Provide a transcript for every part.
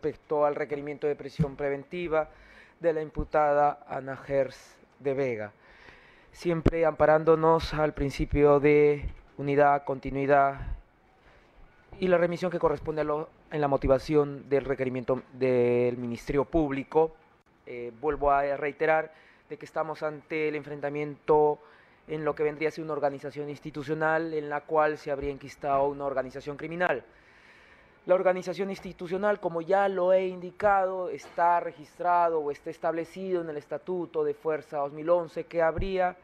respecto al requerimiento de prisión preventiva de la imputada Ana Gers de Vega, siempre amparándonos al principio de unidad, continuidad y la remisión que corresponde en la motivación del requerimiento del Ministerio Público. Vuelvo a reiterar de que estamos ante el enfrentamiento en lo que vendría a ser una organización institucional en la cual se habría enquistado una organización criminal. La organización institucional, como ya lo he indicado, está registrado o está establecido en el Estatuto de Fuerza 2011 que había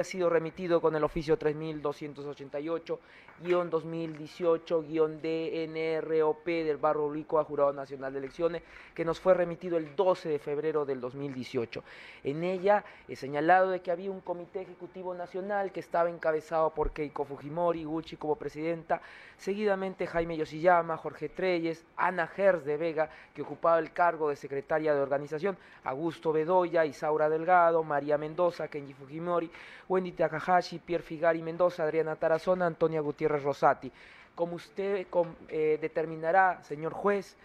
sido remitido con el oficio 3288-2018-DNROP del Barrio Rico a Jurado Nacional de Elecciones, que nos fue remitido el 12 de febrero del 2018. En ella he señalado de que había un comité ejecutivo nacional que estaba encabezado por Keiko Fujimori Gucci como presidenta, seguidamente Jaime Yoshiyama, Jorge Treyes, Ana Gers de Vega, que ocupaba el cargo de secretaria de organización, Augusto Bedoya, Isaura Delgado, María Mendoza, Kenji Fujimori, Wendy Takahashi, Pierre Figari Mendoza, Adriana Tarazona, Antonia Gutiérrez Rosati. Como usted determinará, señor juez,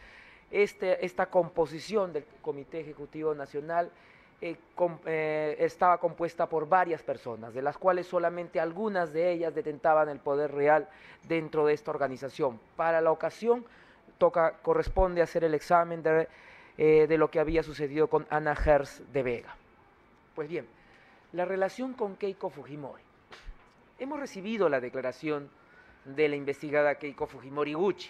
esta composición del Comité Ejecutivo Nacional estaba compuesta por varias personas, de las cuales solamente algunas de ellas detentaban el poder real dentro de esta organización. Para la ocasión corresponde hacer el examen de lo que había sucedido con Ana Gers de Vega. Pues bien, la relación con Keiko Fujimori. Hemos recibido la declaración de la investigada Keiko Fujimori Gucci.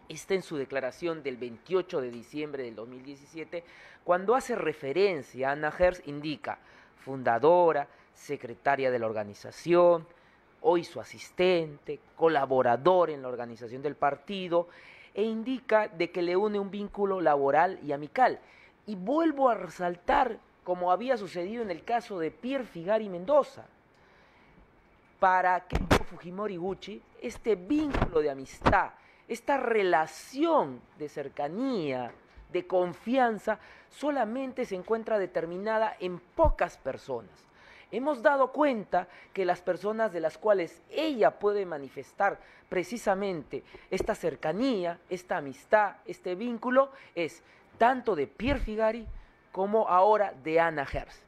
Esta en su declaración del 28 de diciembre del 2017, cuando hace referencia a Ana Gers, indica fundadora, secretaria de la organización, hoy su asistente, colaborador en la organización del partido, e indica de que le une un vínculo laboral y amical. Y vuelvo a resaltar, como había sucedido en el caso de Pierre Figari Mendoza, para Keiko Fujimori Gucci, este vínculo de amistad, esta relación de cercanía, de confianza, solamente se encuentra determinada en pocas personas. Hemos dado cuenta que las personas de las cuales ella puede manifestar precisamente esta cercanía, esta amistad, este vínculo, es tanto de Pierre Figari como ahora de Ana Gers.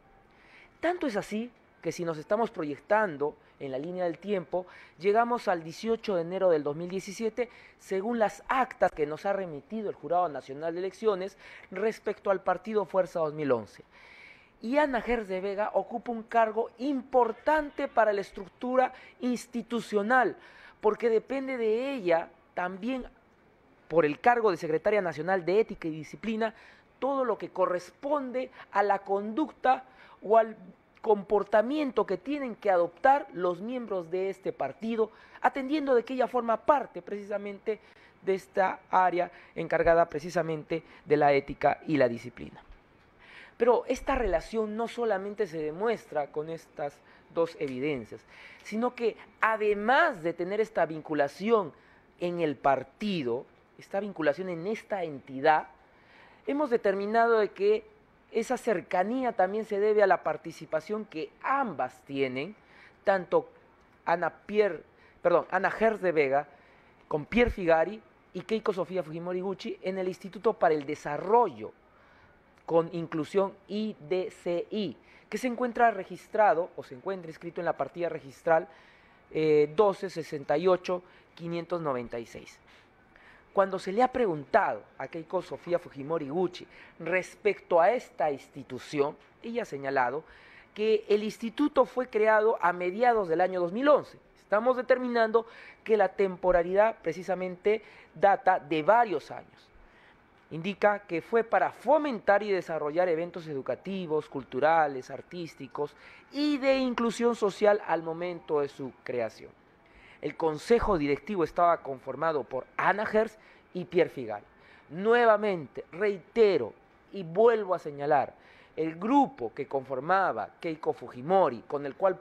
Tanto es así que si nos estamos proyectando en la línea del tiempo, llegamos al 18 de enero del 2017, según las actas que nos ha remitido el Jurado Nacional de Elecciones respecto al partido Fuerza 2011. Y Ana Gers de Vega ocupa un cargo importante para la estructura institucional, porque depende de ella también, por el cargo de Secretaria Nacional de Ética y Disciplina, todo lo que corresponde a la conducta o al comportamiento que tienen que adoptar los miembros de este partido, atendiendo de que ella forma parte precisamente de esta área encargada precisamente de la ética y la disciplina. Pero esta relación no solamente se demuestra con estas dos evidencias, sino que además de tener esta vinculación en el partido, esta vinculación en esta entidad, hemos determinado de que esa cercanía también se debe a la participación que ambas tienen, tanto Ana Gers de Vega con Pierre Figari y Keiko Sofía Fujimori Gucci en el Instituto para el Desarrollo con Inclusión IDCI, que se encuentra registrado o se encuentra inscrito en la partida registral 1268-596. Cuando se le ha preguntado a Keiko Sofía Fujimori Gucci respecto a esta institución, ella ha señalado que el instituto fue creado a mediados del año 2011. Estamos determinando que la temporalidad precisamente data de varios años. Indica que fue para fomentar y desarrollar eventos educativos, culturales, artísticos y de inclusión social al momento de su creación. El consejo directivo estaba conformado por Ana Gers y Pierre Figari. Nuevamente, reitero y vuelvo a señalar, el grupo que conformaba Keiko Fujimori, con el cual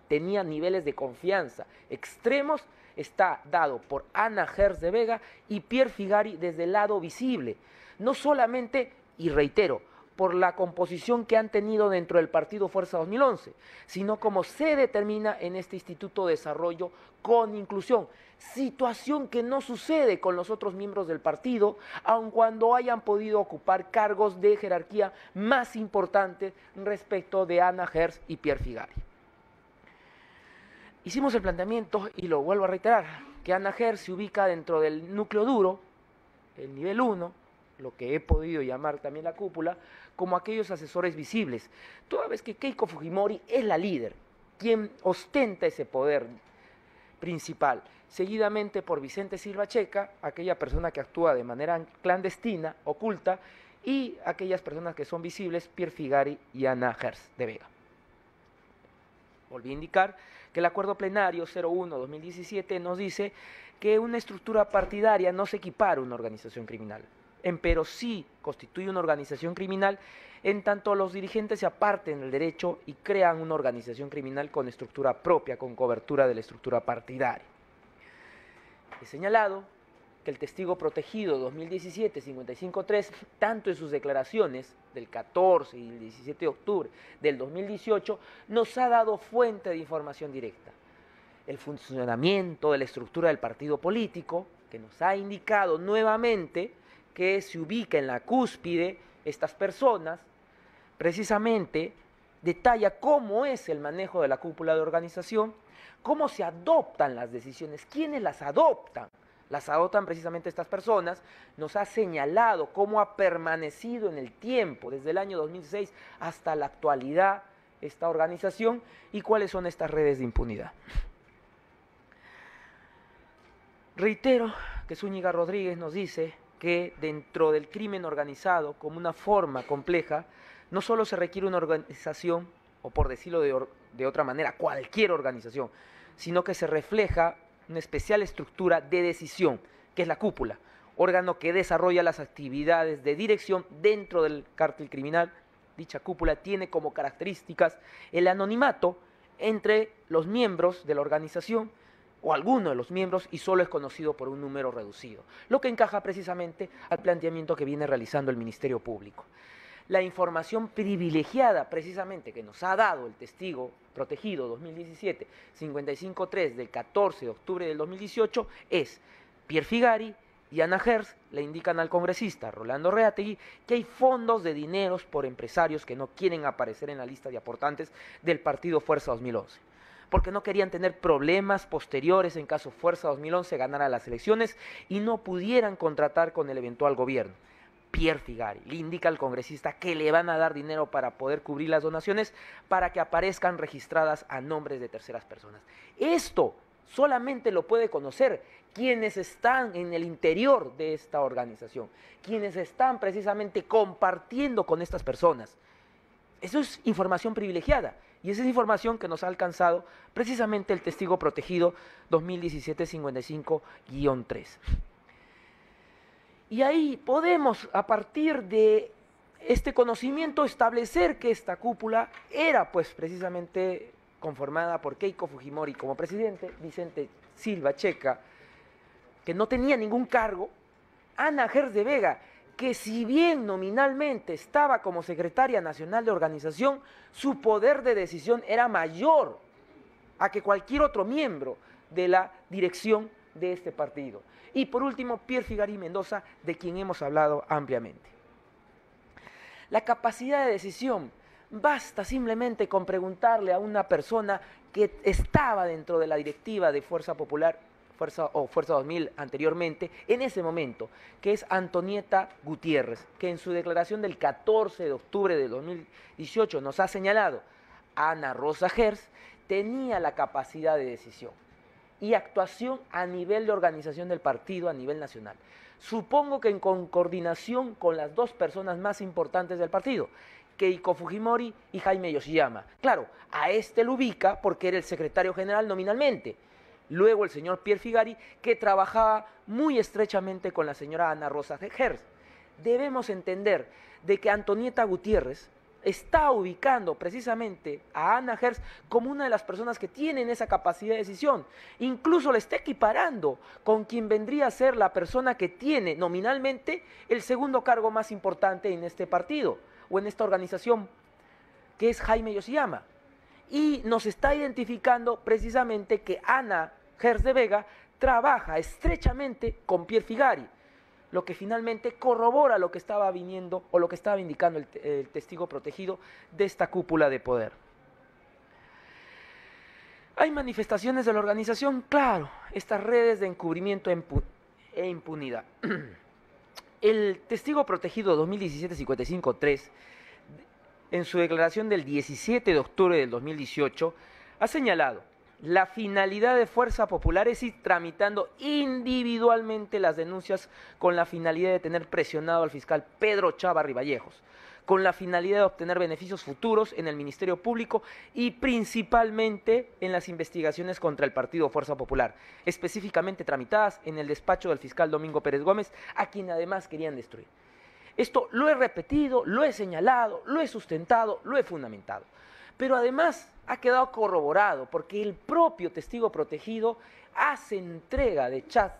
tenía niveles de confianza extremos, está dado por Ana Gers de Vega y Pierre Figari desde el lado visible. No solamente, y reitero, por la composición que han tenido dentro del partido Fuerza 2011, sino como se determina en este Instituto de Desarrollo con Inclusión, situación que no sucede con los otros miembros del partido, aun cuando hayan podido ocupar cargos de jerarquía más importantes respecto de Ana Hertz y Pierre Figari. Hicimos el planteamiento, y lo vuelvo a reiterar, que Ana Hertz se ubica dentro del núcleo duro, el nivel 1, lo que he podido llamar también la cúpula, como aquellos asesores visibles, toda vez que Keiko Fujimori es la líder, quien ostenta ese poder principal, seguidamente por Vicente Silva Checa, aquella persona que actúa de manera clandestina, oculta, y aquellas personas que son visibles, Pierre Figari y Ana Hertz de Vega. Volví a indicar que el acuerdo plenario 01-2017 nos dice que una estructura partidaria no se equipara a una organización criminal, empero sí constituye una organización criminal en tanto los dirigentes se aparten del derecho y crean una organización criminal con estructura propia, con cobertura de la estructura partidaria. He señalado que el testigo protegido 2017, 55.3, tanto en sus declaraciones del 14 y el 17 de octubre del 2018, nos ha dado fuente de información directa. El funcionamiento de la estructura del partido político, que nos ha indicado nuevamente que se ubica en la cúspide estas personas, precisamente detalla cómo es el manejo de la cúpula de organización, cómo se adoptan las decisiones, quiénes las adoptan. Las adoptan precisamente estas personas, nos ha señalado cómo ha permanecido en el tiempo, desde el año 2006 hasta la actualidad, esta organización y cuáles son estas redes de impunidad. Reitero que Zúñiga Rodríguez nos dice que dentro del crimen organizado, como una forma compleja, no solo se requiere una organización, o por decirlo de otra manera, cualquier organización, sino que se refleja una especial estructura de decisión, que es la cúpula, órgano que desarrolla las actividades de dirección dentro del cártel criminal. Dicha cúpula tiene como características el anonimato entre los miembros de la organización, o alguno de los miembros, y solo es conocido por un número reducido, lo que encaja precisamente al planteamiento que viene realizando el Ministerio Público. La información privilegiada precisamente que nos ha dado el testigo protegido 2017 55.3 del 14 de octubre del 2018 es Pierre Figari y Ana Hertz le indican al congresista Rolando Reategui que hay fondos de dineros por empresarios que no quieren aparecer en la lista de aportantes del partido Fuerza 2011, porque no querían tener problemas posteriores en caso Fuerza 2011 ganara las elecciones y no pudieran contratar con el eventual gobierno. Pierre Figari le indica al congresista que le van a dar dinero para poder cubrir las donaciones para que aparezcan registradas a nombres de terceras personas. Esto solamente lo puede conocer quienes están en el interior de esta organización, quienes están precisamente compartiendo con estas personas. Eso es información privilegiada y esa es información que nos ha alcanzado precisamente el testigo protegido 2017-55-3. Y ahí podemos, a partir de este conocimiento, establecer que esta cúpula era pues precisamente conformada por Keiko Fujimori como presidente, Vicente Silva Checa, que no tenía ningún cargo, Ana Hertz de Vega, que si bien nominalmente estaba como secretaria nacional de organización, su poder de decisión era mayor a que cualquier otro miembro de la dirección de este partido. Y por último, Pierre Figari Mendoza, de quien hemos hablado ampliamente. La capacidad de decisión, basta simplemente con preguntarle a una persona que estaba dentro de la directiva de Fuerza Popular, Fuerza 2000 anteriormente, en ese momento, que es Antonieta Gutiérrez, que en su declaración del 14 de octubre de 2018 nos ha señalado, Ana Rosa Hertz tenía la capacidad de decisión y actuación a nivel de organización del partido a nivel nacional. Supongo que en coordinación con las dos personas más importantes del partido, Keiko Fujimori y Jaime Yoshiyama. Claro, a este lo ubica porque era el secretario general nominalmente. Luego el señor Pierre Figari, que trabajaba muy estrechamente con la señora Ana Rosa Hertz. Debemos entender de que Antonieta Gutiérrez está ubicando precisamente a Ana Hertz como una de las personas que tienen esa capacidad de decisión. Incluso la está equiparando con quien vendría a ser la persona que tiene nominalmente el segundo cargo más importante en este partido, o en esta organización que es Jaime Yoshiyama. Y nos está identificando precisamente que Ana Gers de Vega trabaja estrechamente con Pierre Figari, lo que finalmente corrobora lo que estaba viniendo o lo que estaba indicando el testigo protegido de esta cúpula de poder. ¿Hay manifestaciones de la organización? Claro, estas redes de encubrimiento e impunidad. El testigo protegido 2017-55-3, en su declaración del 17 de octubre del 2018, ha señalado la finalidad de Fuerza Popular es ir tramitando individualmente las denuncias con la finalidad de tener presionado al fiscal Pedro Chávarri Vallejos, con la finalidad de obtener beneficios futuros en el Ministerio Público y principalmente en las investigaciones contra el partido Fuerza Popular, específicamente tramitadas en el despacho del fiscal Domingo Pérez Gómez, a quien además querían destruir. Esto lo he repetido, lo he señalado, lo he sustentado, lo he fundamentado. Pero además ha quedado corroborado porque el propio testigo protegido hace entrega de chats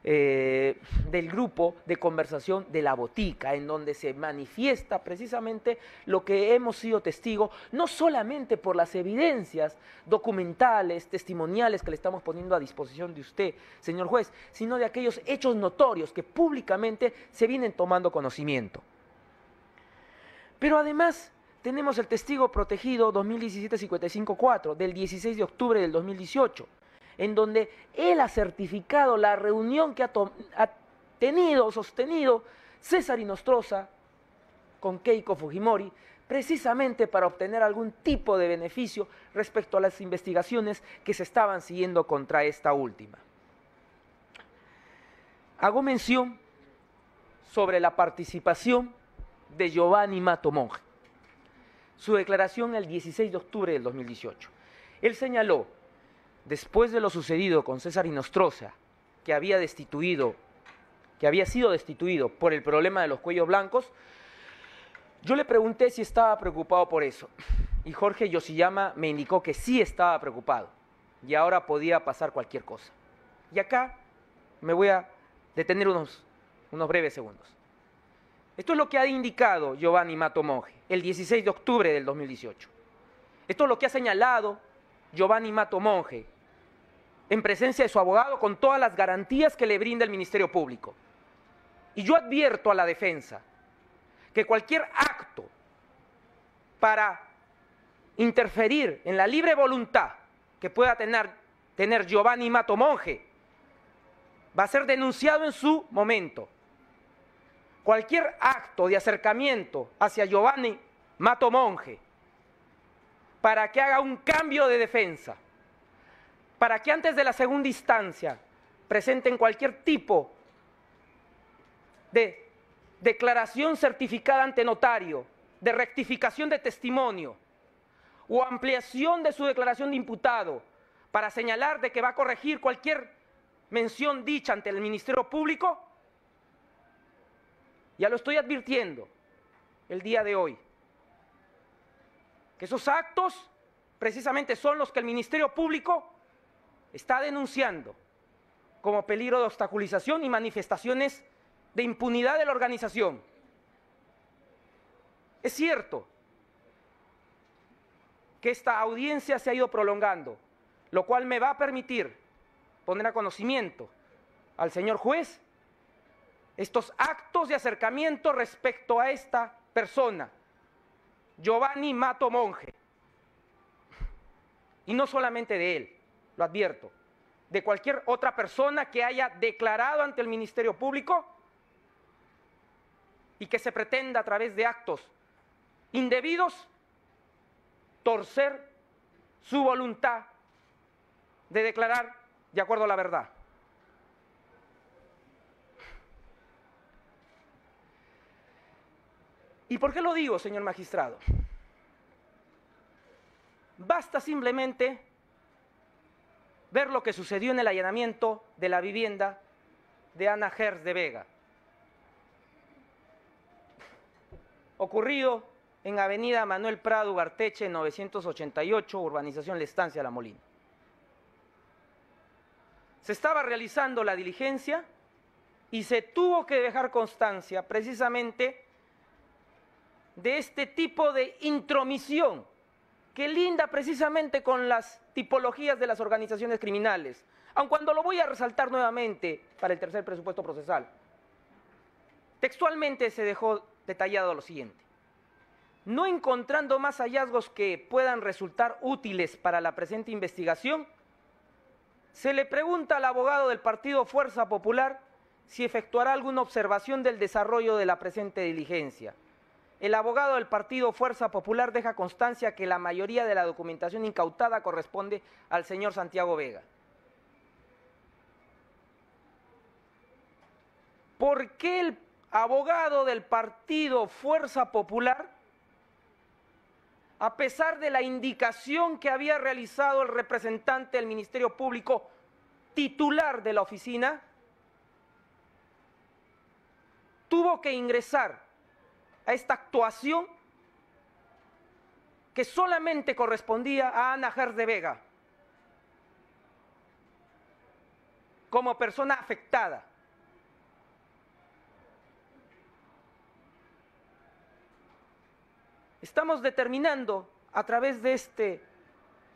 del grupo de conversación de La Botica, en donde se manifiesta precisamente lo que hemos sido testigos, no solamente por las evidencias documentales, testimoniales que le estamos poniendo a disposición de usted, señor juez, sino de aquellos hechos notorios que públicamente se vienen tomando conocimiento. Pero además tenemos el testigo protegido 2017-55-4 del 16 de octubre del 2018, en donde él ha certificado la reunión que ha sostenido César Inostroza con Keiko Fujimori, precisamente para obtener algún tipo de beneficio respecto a las investigaciones que se estaban siguiendo contra esta última. Hago mención sobre la participación de Giovanni Mato Monge. Su declaración el 16 de octubre del 2018. Él señaló, después de lo sucedido con César Inostroza, que había sido destituido por el problema de los cuellos blancos, yo le pregunté si estaba preocupado por eso. Y Jorge Yoshiyama me indicó que sí estaba preocupado y ahora podía pasar cualquier cosa. Y acá me voy a detener unos breves segundos. Esto es lo que ha indicado Giovanni Mato Monge el 16 de octubre del 2018. Esto es lo que ha señalado Giovanni Mato Monge en presencia de su abogado con todas las garantías que le brinda el Ministerio Público. Y yo advierto a la defensa que cualquier acto para interferir en la libre voluntad que pueda tener Giovanni Mato Monge va a ser denunciado en su momento. Cualquier acto de acercamiento hacia Giovanni Mato Monge para que haga un cambio de defensa, para que antes de la segunda instancia presenten cualquier tipo de declaración certificada ante notario, de rectificación de testimonio o ampliación de su declaración de imputado para señalar de que va a corregir cualquier mención dicha ante el Ministerio Público, ya lo estoy advirtiendo el día de hoy, que esos actos precisamente son los que el Ministerio Público está denunciando como peligro de obstaculización y manifestaciones de impunidad de la organización. Es cierto que esta audiencia se ha ido prolongando, lo cual me va a permitir poner a conocimiento al señor juez estos actos de acercamiento respecto a esta persona, Giovanni Mato Monge. Y no solamente de él, lo advierto, de cualquier otra persona que haya declarado ante el Ministerio Público y que se pretenda a través de actos indebidos torcer su voluntad de declarar de acuerdo a la verdad. ¿Y por qué lo digo, señor magistrado? Basta simplemente ver lo que sucedió en el allanamiento de la vivienda de Ana Gers de Vega, ocurrido en Avenida Manuel Prado Ugarteche, 988, urbanización La Estancia, La Molina. Se estaba realizando la diligencia y se tuvo que dejar constancia precisamente de este tipo de intromisión que linda precisamente con las tipologías de las organizaciones criminales, aun cuando lo voy a resaltar nuevamente para el tercer presupuesto procesal. Textualmente se dejó detallado lo siguiente: no encontrando más hallazgos que puedan resultar útiles para la presente investigación, se le pregunta al abogado del partido Fuerza Popular si efectuará alguna observación del desarrollo de la presente diligencia. El abogado del partido Fuerza Popular deja constancia que la mayoría de la documentación incautada corresponde al señor Santiago Vega. ¿Por qué el abogado del partido Fuerza Popular, a pesar de la indicación que había realizado el representante del Ministerio Público titular de la oficina, tuvo que ingresar a esta actuación que solamente correspondía a Ana Gers de Vega como persona afectada? Estamos determinando a través de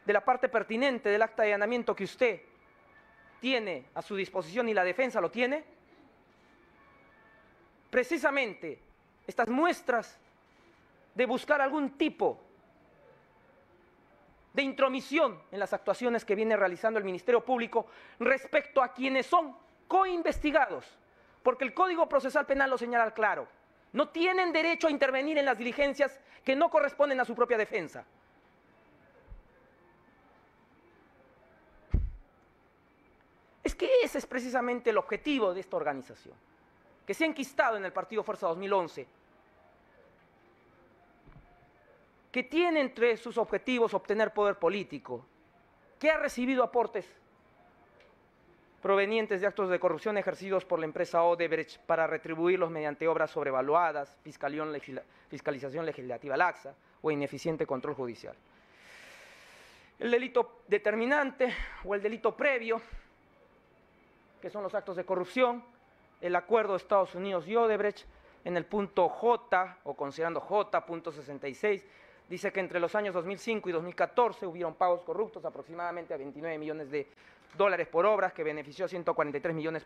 la parte pertinente del acta de allanamiento que usted tiene a su disposición y la defensa lo tiene, precisamente estas muestras de buscar algún tipo de intromisión en las actuaciones que viene realizando el Ministerio Público respecto a quienes son coinvestigados, porque el Código Procesal Penal lo señala claro: no tienen derecho a intervenir en las diligencias que no corresponden a su propia defensa. Es que ese es precisamente el objetivo de esta organización, que se ha enquistado en el Partido Fuerza 2011, que tiene entre sus objetivos obtener poder político, que ha recibido aportes provenientes de actos de corrupción ejercidos por la empresa Odebrecht para retribuirlos mediante obras sobrevaluadas, fiscalización legislativa laxa o ineficiente control judicial. El delito determinante o el delito previo, que son los actos de corrupción, el acuerdo de Estados Unidos y Odebrecht, en el punto J, o considerando J, punto 66, dice que entre los años 2005 y 2014 hubieron pagos corruptos aproximadamente a 29 millones de dólares por obras, que benefició a 143 millones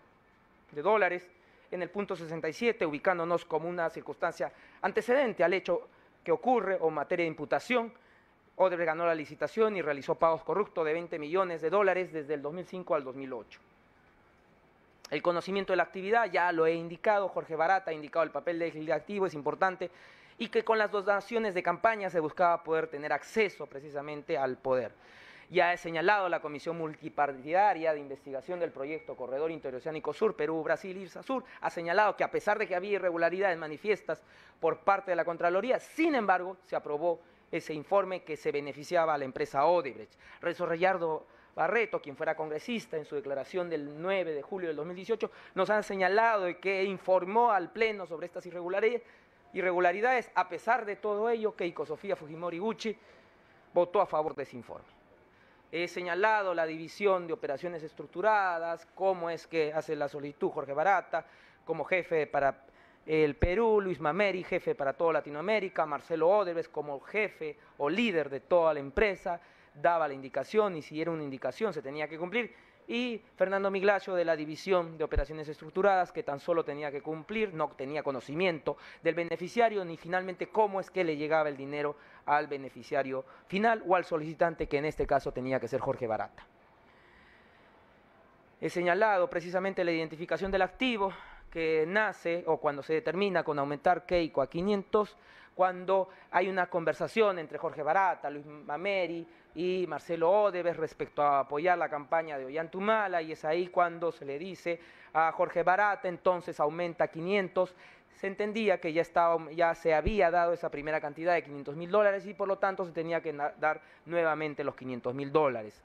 de dólares. En el punto 67, ubicándonos como una circunstancia antecedente al hecho que ocurre o materia de imputación, Odebrecht ganó la licitación y realizó pagos corruptos de 20 millones de dólares desde el 2005 al 2008. El conocimiento de la actividad, ya lo he indicado, Jorge Barata ha indicado el papel legislativo, es importante, y que con las donaciones de campaña se buscaba poder tener acceso precisamente al poder. Ya he señalado la Comisión Multipartidaria de Investigación del Proyecto Corredor Interoceánico Sur, Perú, Brasil, IRSA-Sur, ha señalado que a pesar de que había irregularidades manifiestas por parte de la Contraloría, sin embargo, se aprobó ese informe que se beneficiaba a la empresa Odebrecht. Renzo Reyardo Barreto, quien fuera congresista, en su declaración del 9 de julio del 2018, nos han señalado que informó al Pleno sobre estas irregularidades. A pesar de todo ello, Keiko Sofía Fujimori Gucci votó a favor de ese informe. He señalado la división de operaciones estructuradas, cómo es que hace la solicitud Jorge Barata como jefe para el Perú, Luis Mameri, jefe para toda Latinoamérica, Marcelo Odebrecht como jefe o líder de toda la empresa, daba la indicación y si era una indicación se tenía que cumplir, y Fernando Miglacio de la división de operaciones estructuradas, que tan solo tenía que cumplir, no tenía conocimiento del beneficiario ni finalmente cómo es que le llegaba el dinero al beneficiario final o al solicitante, que en este caso tenía que ser Jorge Barata. He señalado precisamente la identificación del activo, que nace o cuando se determina con aumentar Keiko a 500, cuando hay una conversación entre Jorge Barata, Luis Mameri y Marcelo Odebrecht respecto a apoyar la campaña de Ollantumala, y es ahí cuando se le dice a Jorge Barata, entonces aumenta a 500, se entendía que ya se había dado esa primera cantidad de 500.000 dólares y por lo tanto se tenía que dar nuevamente los 500.000 dólares.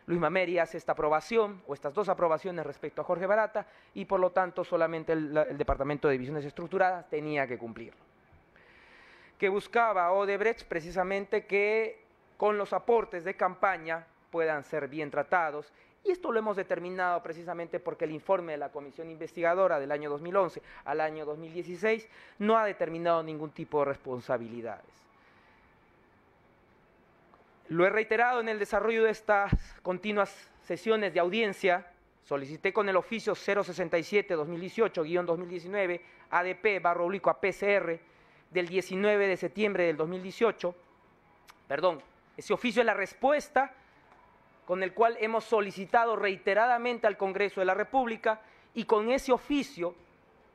Luis Mameri hace esta aprobación o estas dos aprobaciones respecto a Jorge Barata y por lo tanto solamente el Departamento de Divisiones Estructuradas tenía que cumplirlo. Que buscaba Odebrecht precisamente que con los aportes de campaña puedan ser bien tratados Y esto lo hemos determinado precisamente porque el informe de la Comisión Investigadora del año 2011 al año 2016 no ha determinado ningún tipo de responsabilidades. Lo he reiterado en el desarrollo de estas continuas sesiones de audiencia. Solicité con el oficio 067-2018-2019 ADP/PCR del 19 de septiembre del 2018. Ese oficio es la respuesta con el cual hemos solicitado reiteradamente al Congreso de la República, y con ese oficio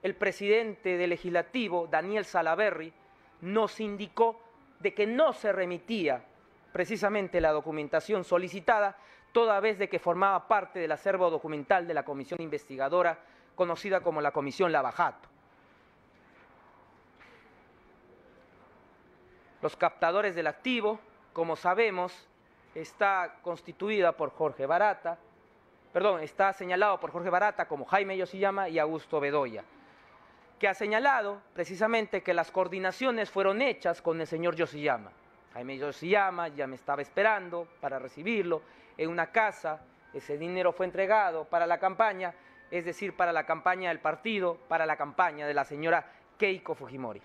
el presidente del Legislativo, Daniel Salaverry, nos indicó de que no se remitía precisamente la documentación solicitada, toda vez de que formaba parte del acervo documental de la comisión investigadora conocida como la Comisión Lavajato. Los captadores del activo, como sabemos, está señalado por Jorge Barata como Jaime Yoshiyama y Augusto Bedoya, que ha señalado precisamente que las coordinaciones fueron hechas con el señor Yoshiyama. Jaime Yoshiyama ya me estaba esperando para recibirlo en una casa. Ese dinero fue entregado para la campaña, es decir, para la campaña del partido, para la campaña de la señora Keiko Fujimori.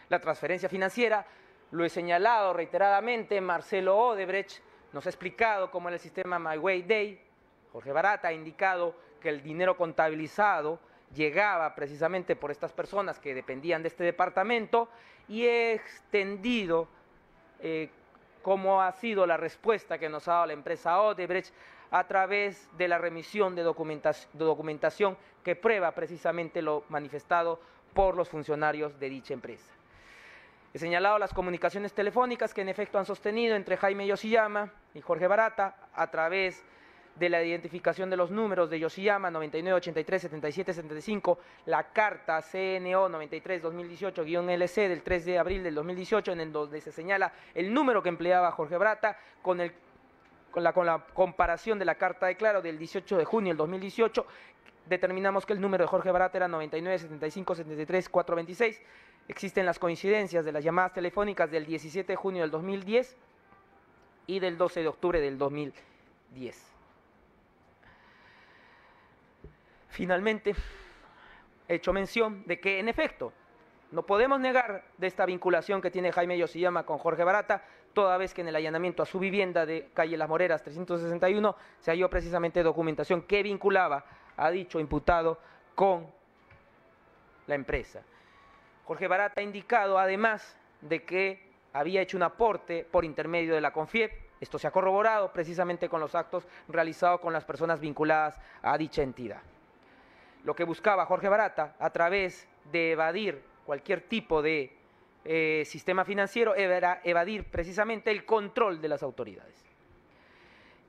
La transferencia financiera, lo he señalado reiteradamente, Marcelo Odebrecht nos ha explicado cómo en el sistema My Way Day, Jorge Barata ha indicado que el dinero contabilizado llegaba precisamente por estas personas que dependían de este departamento, y he extendido cómo ha sido la respuesta que nos ha dado la empresa Odebrecht a través de la remisión de documentación que prueba precisamente lo manifestado por los funcionarios de dicha empresa. He señalado las comunicaciones telefónicas que en efecto han sostenido entre Jaime Yoshiyama y Jorge Barata a través de la identificación de los números de Yoshiyama 99 83 77 75, la carta CNO 93-2018-LC del 3 de abril del 2018, en el donde se señala el número que empleaba Jorge Barata con la comparación de la carta de Claro del 18 de junio del 2018, determinamos que el número de Jorge Barata era 99 75 73 426. Existen las coincidencias de las llamadas telefónicas del 17 de junio del 2010 y del 12 de octubre del 2010. Finalmente, he hecho mención de que, en efecto, no podemos negar de esta vinculación que tiene Jaime Yoshiyama con Jorge Barata, toda vez que en el allanamiento a su vivienda de calle Las Moreras 361 se halló precisamente documentación que vinculaba a dicho imputado con la empresa. Jorge Barata ha indicado, además, de que había hecho un aporte por intermedio de la CONFIEP. Esto se ha corroborado precisamente con los actos realizados con las personas vinculadas a dicha entidad. Lo que buscaba Jorge Barata, a través de evadir cualquier tipo de sistema financiero, era evadir precisamente el control de las autoridades.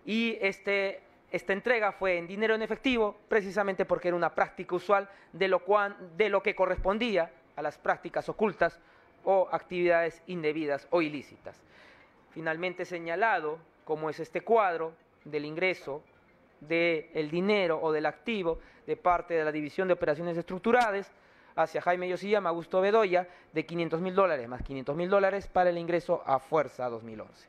Y esta entrega fue en dinero en efectivo, precisamente porque era una práctica usual de lo que correspondía a las prácticas ocultas o actividades indebidas o ilícitas. Finalmente señalado cómo es este cuadro del ingreso del dinero o del activo de parte de la División de Operaciones Estructuradas hacia Jaime Yoshiyama, Augusto Bedoya, de $500.000 más $500.000 para el ingreso a Fuerza 2011.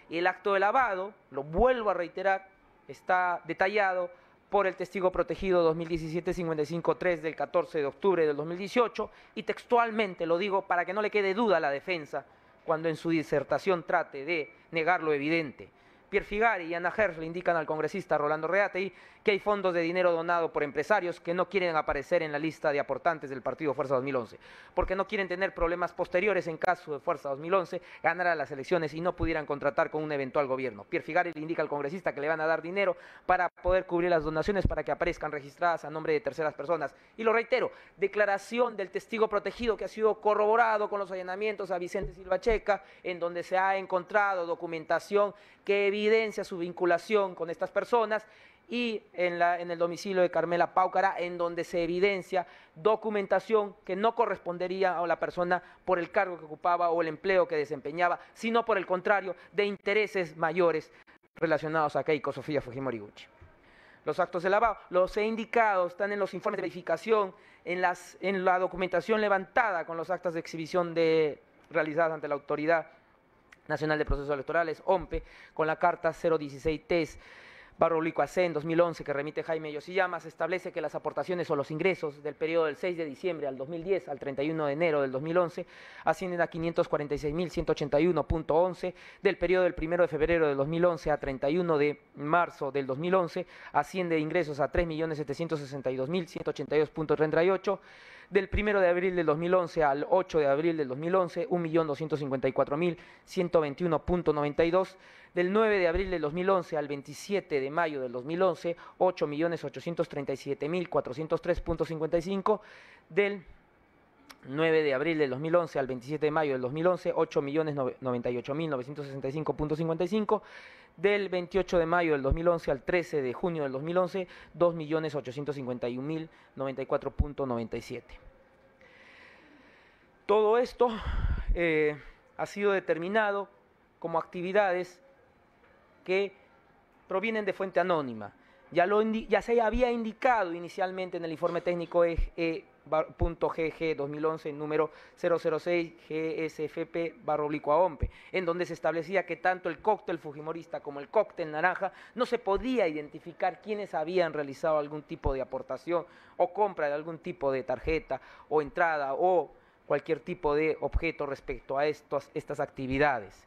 Y el acto de lavado, lo vuelvo a reiterar, está detallado por el testigo protegido 2017-55-3 del 14 de octubre del 2018, y textualmente lo digo para que no le quede duda a la defensa cuando en su disertación trate de negar lo evidente. Pierre Figari y Ana Hersh le indican al congresista Rolando Reategui que hay fondos de dinero donado por empresarios que no quieren aparecer en la lista de aportantes del partido Fuerza 2011, porque no quieren tener problemas posteriores en caso de Fuerza 2011 ganara las elecciones y no pudieran contratar con un eventual gobierno. Pierre Figari le indica al congresista que le van a dar dinero para poder cubrir las donaciones para que aparezcan registradas a nombre de terceras personas. Y lo reitero, declaración del testigo protegido que ha sido corroborado con los allanamientos a Vicente Silva Checa, en donde se ha encontrado documentación que evidencia su vinculación con estas personas, y en el domicilio de Carmela Páucara, en donde se evidencia documentación que no correspondería a la persona por el cargo que ocupaba o el empleo que desempeñaba, sino por el contrario, de intereses mayores relacionados a Keiko Sofía Fujimori Gucci. Los actos de lavado, los he indicado, están en los informes de verificación, en la documentación levantada con los actas de exhibición realizadas ante la Autoridad Nacional de Procesos Electorales, OMPE, con la carta 016 TES Barro Oblicuo AC en 2011, que remite Jaime Yoshiyama, se establece que las aportaciones o los ingresos del periodo del 6 de diciembre al 2010 al 31 de enero del 2011 ascienden a 546.181.11, del periodo del 1 de febrero del 2011 a 31 de marzo del 2011 asciende de ingresos a 3.762.182.38, del 1 de abril del 2011 al 8 de abril del 2011, 1.254.121.92, del 9 de abril del 2011 al 27 de mayo del 2011, 8.837.403.55, del 9 de abril del 2011 al 27 de mayo del 2011, 8.098.965.55, del 28 de mayo del 2011 al 13 de junio del 2011, 2.851.094.97. Todo esto ha sido determinado como actividades que provienen de fuente anónima. Ya se había indicado inicialmente en el informe técnico .gg 2011 número 006 GSFP Barro Oblicuo AOMPE, en donde se establecía que tanto el cóctel fujimorista como el cóctel naranja no se podía identificar quiénes habían realizado algún tipo de aportación o compra de algún tipo de tarjeta o entrada o cualquier tipo de objeto respecto a estas actividades.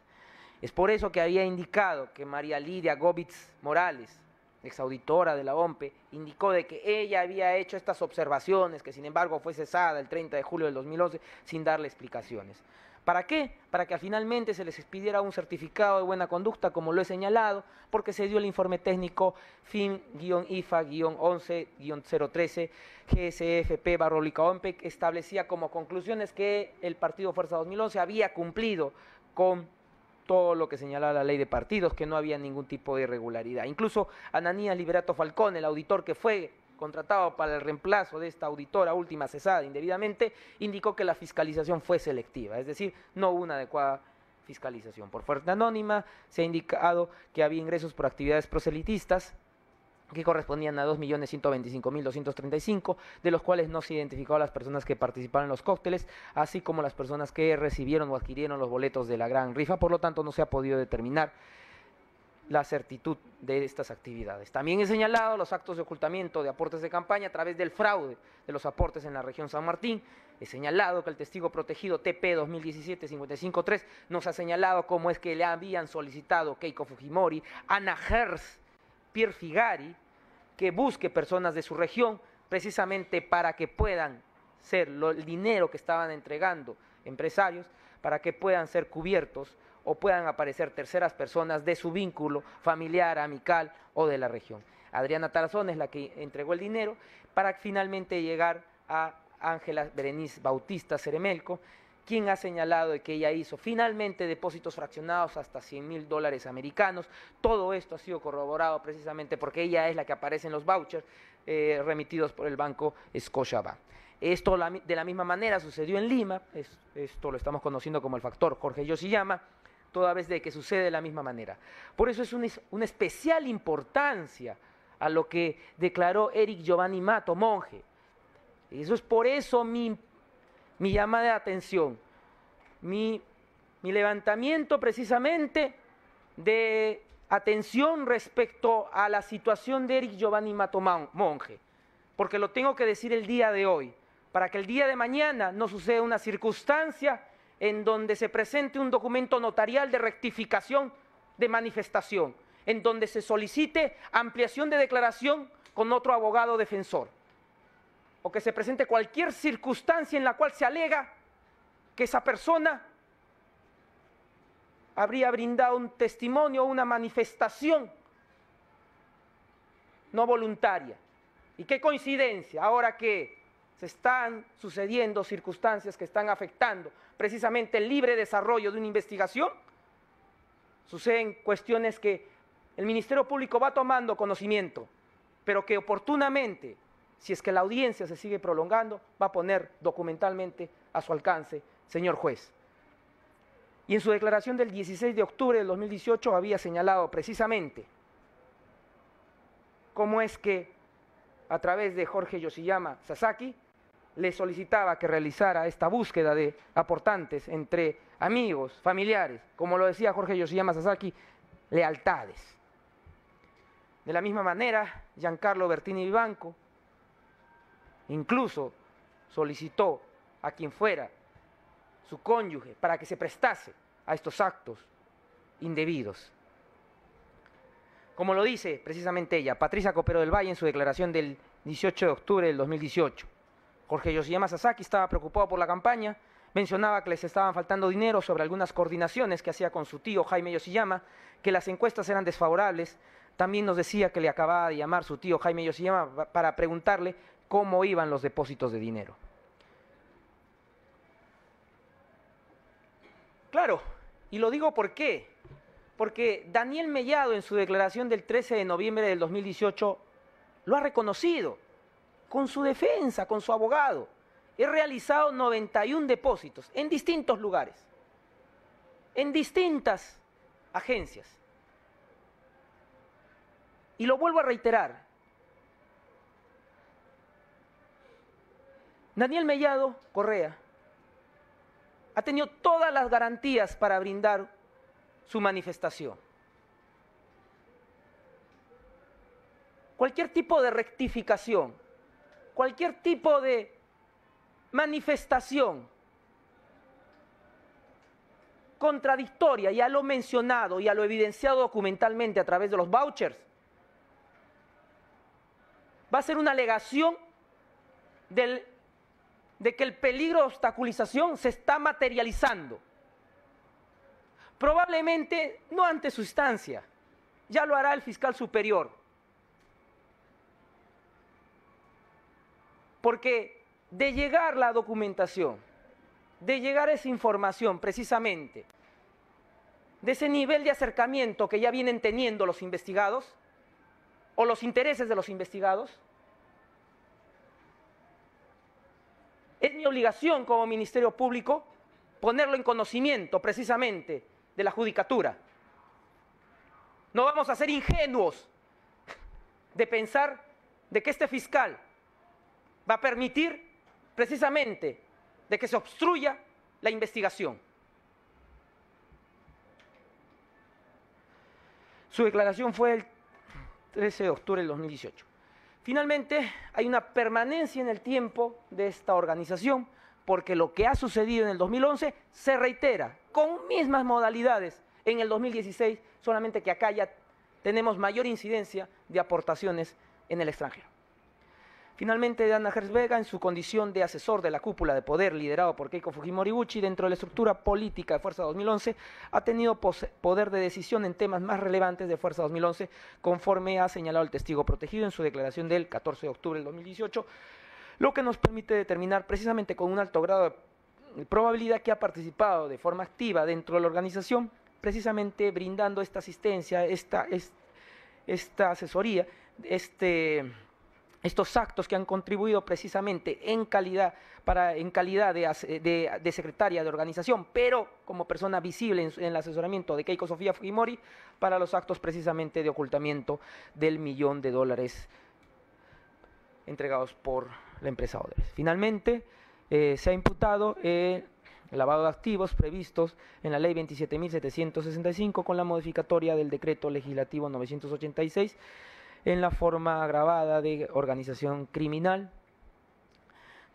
Es por eso que había indicado que María Lidia Gómez Morales, exauditora de la OMPE, indicó de que ella había hecho estas observaciones, que sin embargo fue cesada el 30 de julio del 2011 sin darle explicaciones. ¿Para qué? Para que finalmente se les expidiera un certificado de buena conducta, como lo he señalado, porque se dio el informe técnico FIN-IFA-11-013 GSFP Barro Oblicuo AOMPE, que establecía como conclusiones que el Partido Fuerza 2011 había cumplido con todo lo que señalaba la ley de partidos, que no había ningún tipo de irregularidad. Incluso Ananías Liberato Falcón, el auditor que fue contratado para el reemplazo de esta auditora última cesada indebidamente, indicó que la fiscalización fue selectiva, es decir, no hubo una adecuada fiscalización. Por fuente anónima se ha indicado que había ingresos por actividades proselitistas que correspondían a 2.125.235, de los cuales no se identificó a las personas que participaron en los cócteles, así como las personas que recibieron o adquirieron los boletos de la gran rifa. Por lo tanto, no se ha podido determinar la certitud de estas actividades. También he señalado los actos de ocultamiento de aportes de campaña a través del fraude de los aportes en la región San Martín. He señalado que el testigo protegido TP 2017-553 nos ha señalado cómo es que le habían solicitado Keiko Fujimori, Ana Hertz, Pierre Figari, que busque personas de su región precisamente para que puedan ser el dinero que estaban entregando empresarios, para que puedan ser cubiertos o puedan aparecer terceras personas de su vínculo familiar, amical o de la región. Adriana Tarazón es la que entregó el dinero para finalmente llegar a Ángela Berenice Bautista Ceremelco, quien ha señalado de que ella hizo finalmente depósitos fraccionados hasta $100.000 americanos. Todo esto ha sido corroborado precisamente porque ella es la que aparece en los vouchers remitidos por el banco Scotiabank. Esto de la misma manera sucedió en Lima, esto lo estamos conociendo como el factor Jorge Yoshiyama, toda vez de que sucede de la misma manera. Por eso es una especial importancia a lo que declaró Eric Giovanni Mato, monje. Y eso es por eso mi llamada de atención, mi levantamiento precisamente de atención respecto a la situación de Eric Giovanni Mato monje, porque lo tengo que decir el día de hoy, para que el día de mañana no suceda una circunstancia en donde se presente un documento notarial de rectificación de manifestación, en donde se solicite ampliación de declaración con otro abogado defensor, o que se presente cualquier circunstancia en la cual se alega que esa persona habría brindado un testimonio o una manifestación no voluntaria. Y qué coincidencia, ahora que se están sucediendo circunstancias que están afectando precisamente el libre desarrollo de una investigación, suceden cuestiones que el Ministerio Público va tomando conocimiento, pero que oportunamente, si es que la audiencia se sigue prolongando, va a poner documentalmente a su alcance, señor juez. Y en su declaración del 16 de octubre del 2018 había señalado precisamente cómo es que a través de Jorge Yoshiyama Sasaki le solicitaba que realizara esta búsqueda de aportantes entre amigos, familiares, como lo decía Jorge Yoshiyama Sasaki, lealtades. De la misma manera, Giancarlo Bertini Vivanco incluso solicitó a quien fuera su cónyuge para que se prestase a estos actos indebidos. Como lo dice precisamente ella, Patricia Copero del Valle, en su declaración del 18 de octubre del 2018. Jorge Yoshiyama Sasaki estaba preocupado por la campaña, mencionaba que les estaban faltando dinero sobre algunas coordinaciones que hacía con su tío Jaime Yoshiyama, que las encuestas eran desfavorables. También nos decía que le acababa de llamar su tío Jaime Yoshiyama para preguntarle cómo iban los depósitos de dinero. Claro, y lo digo ¿por qué? Porque Daniel Mellado, en su declaración del 13 de noviembre del 2018, lo ha reconocido con su defensa, con su abogado. He realizado 91 depósitos en distintos lugares, en distintas agencias. Y lo vuelvo a reiterar. Daniel Mellado Correa ha tenido todas las garantías para brindar su manifestación. Cualquier tipo de rectificación, cualquier tipo de manifestación contradictoria, ya lo mencionado, ya lo evidenciado documentalmente a través de los vouchers, va a ser una alegación de que el peligro de obstaculización se está materializando. Probablemente no ante su instancia, ya lo hará el fiscal superior. Porque de llegar la documentación, de llegar esa información precisamente, de ese nivel de acercamiento que ya vienen teniendo los investigados, o los intereses de los investigados, es mi obligación como Ministerio Público ponerlo en conocimiento precisamente de la Judicatura. No vamos a ser ingenuos de pensar de que este fiscal va a permitir precisamente de que se obstruya la investigación. Su declaración fue el 13 de octubre del 2018. Finalmente, hay una permanencia en el tiempo de esta organización, porque lo que ha sucedido en el 2011 se reitera con mismas modalidades en el 2016, solamente que acá ya tenemos mayor incidencia de aportaciones en el extranjero. Finalmente, Dana Herzberga, en su condición de asesor de la cúpula de poder liderado por Keiko Fujimori Gucci dentro de la estructura política de Fuerza 2011, ha tenido poder de decisión en temas más relevantes de Fuerza 2011, conforme ha señalado el testigo protegido en su declaración del 14 de octubre del 2018, lo que nos permite determinar precisamente con un alto grado de probabilidad que ha participado de forma activa dentro de la organización, precisamente brindando esta asistencia, esta asesoría, estos actos que han contribuido precisamente en calidad de secretaria de organización, pero como persona visible en el asesoramiento de Keiko Sofía Fujimori para los actos precisamente de ocultamiento del $1.000.000 entregados por la empresa Odebrecht. Finalmente, se ha imputado el lavado de activos previstos en la ley 27.765 con la modificatoria del decreto legislativo 986 en la forma agravada de organización criminal,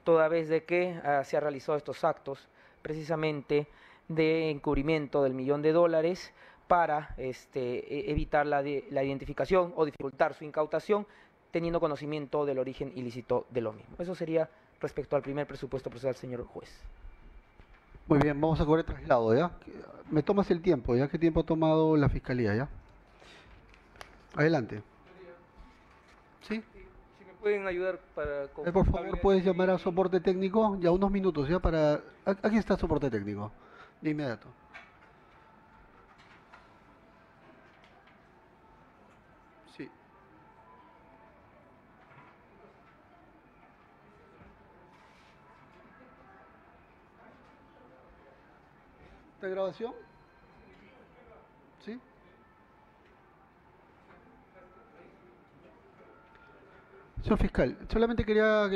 toda vez de que se han realizado estos actos precisamente de encubrimiento del $1.000.000 para evitar la identificación o dificultar su incautación, teniendo conocimiento del origen ilícito de lo mismo. Eso sería respecto al primer presupuesto procesal, señor juez. Muy bien, vamos a cobrar el traslado, ¿ya? Me tomas el tiempo, ¿ya? ¿Qué tiempo ha tomado la Fiscalía, ya? Adelante. ¿Sí? Si me pueden ayudar para... Por favor, puedes llamar a soporte técnico, ya unos minutos, ¿ya? Aquí está soporte técnico, de inmediato. Sí. ¿Esta grabación? ¿Sí? Señor fiscal, solamente quería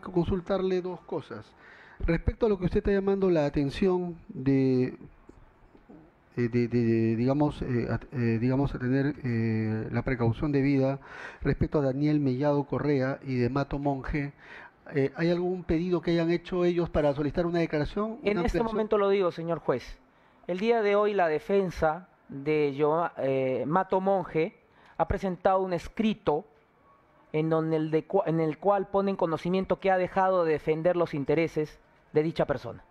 consultarle dos cosas. Respecto a lo que usted está llamando la atención de digamos, a tener la precaución debida respecto a Daniel Mellado Correa y de Mato Monge. ¿Hay algún pedido que hayan hecho ellos para solicitar una declaración? En ¿Una este ampliación? momento lo digo, señor juez. El día de hoy la defensa de Mato Monge ha presentado un escrito en el cual pone en conocimiento que ha dejado de defender los intereses de dicha persona.